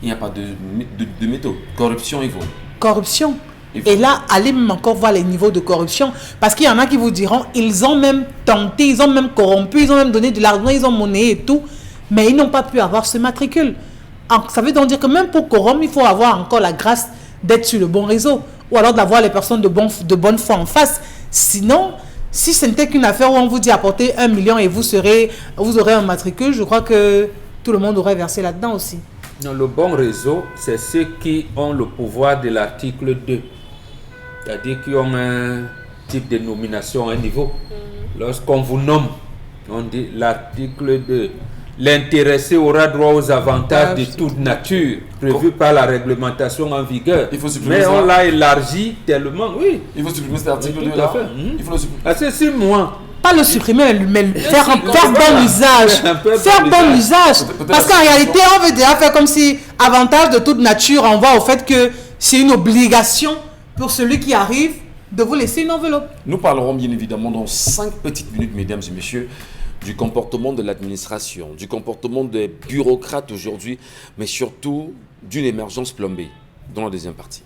il n'y a pas de méthode. Corruption et vol. Corruption. Et là, allez même encore voir les niveaux de corruption. Parce qu'il y en a qui vous diront, ils ont même tenté, ils ont même corrompu, ils ont même donné de l'argent, ils ont monnaie et tout. Mais ils n'ont pas pu avoir ce matricule. Ça veut donc dire que même pour corrompre, il faut avoir encore la grâce d'être sur le bon réseau. Ou alors d'avoir les personnes de bonne foi en face. Sinon, si ce n'était qu'une affaire où on vous dit apportez 1 million et vous aurez un matricule, je crois que tout le monde aurait versé là-dedans aussi. Non, le bon réseau, c'est ceux qui ont le pouvoir de l'article 2. C'est-à-dire qui ont un type de nomination, un niveau. Lorsqu'on vous nomme, on dit l'article 2. L'intéressé aura droit aux avantages de toute nature prévus par la réglementation en vigueur. Mais on l'a élargi tellement, oui. Il faut supprimer cet article 2 là. Il faut le supprimer. Ah, c'est 6 mois. Pas le supprimer, mais faire bon usage. Faire bon usage. Parce qu'en réalité, on veut déjà faire comme si avantage de toute nature, on voit au fait que c'est une obligation pour celui qui arrive de vous laisser une enveloppe. Nous parlerons bien évidemment dans 5 petites minutes, mesdames et messieurs, du comportement de l'administration, du comportement des bureaucrates aujourd'hui, mais surtout d'une émergence plombée dans la deuxième partie.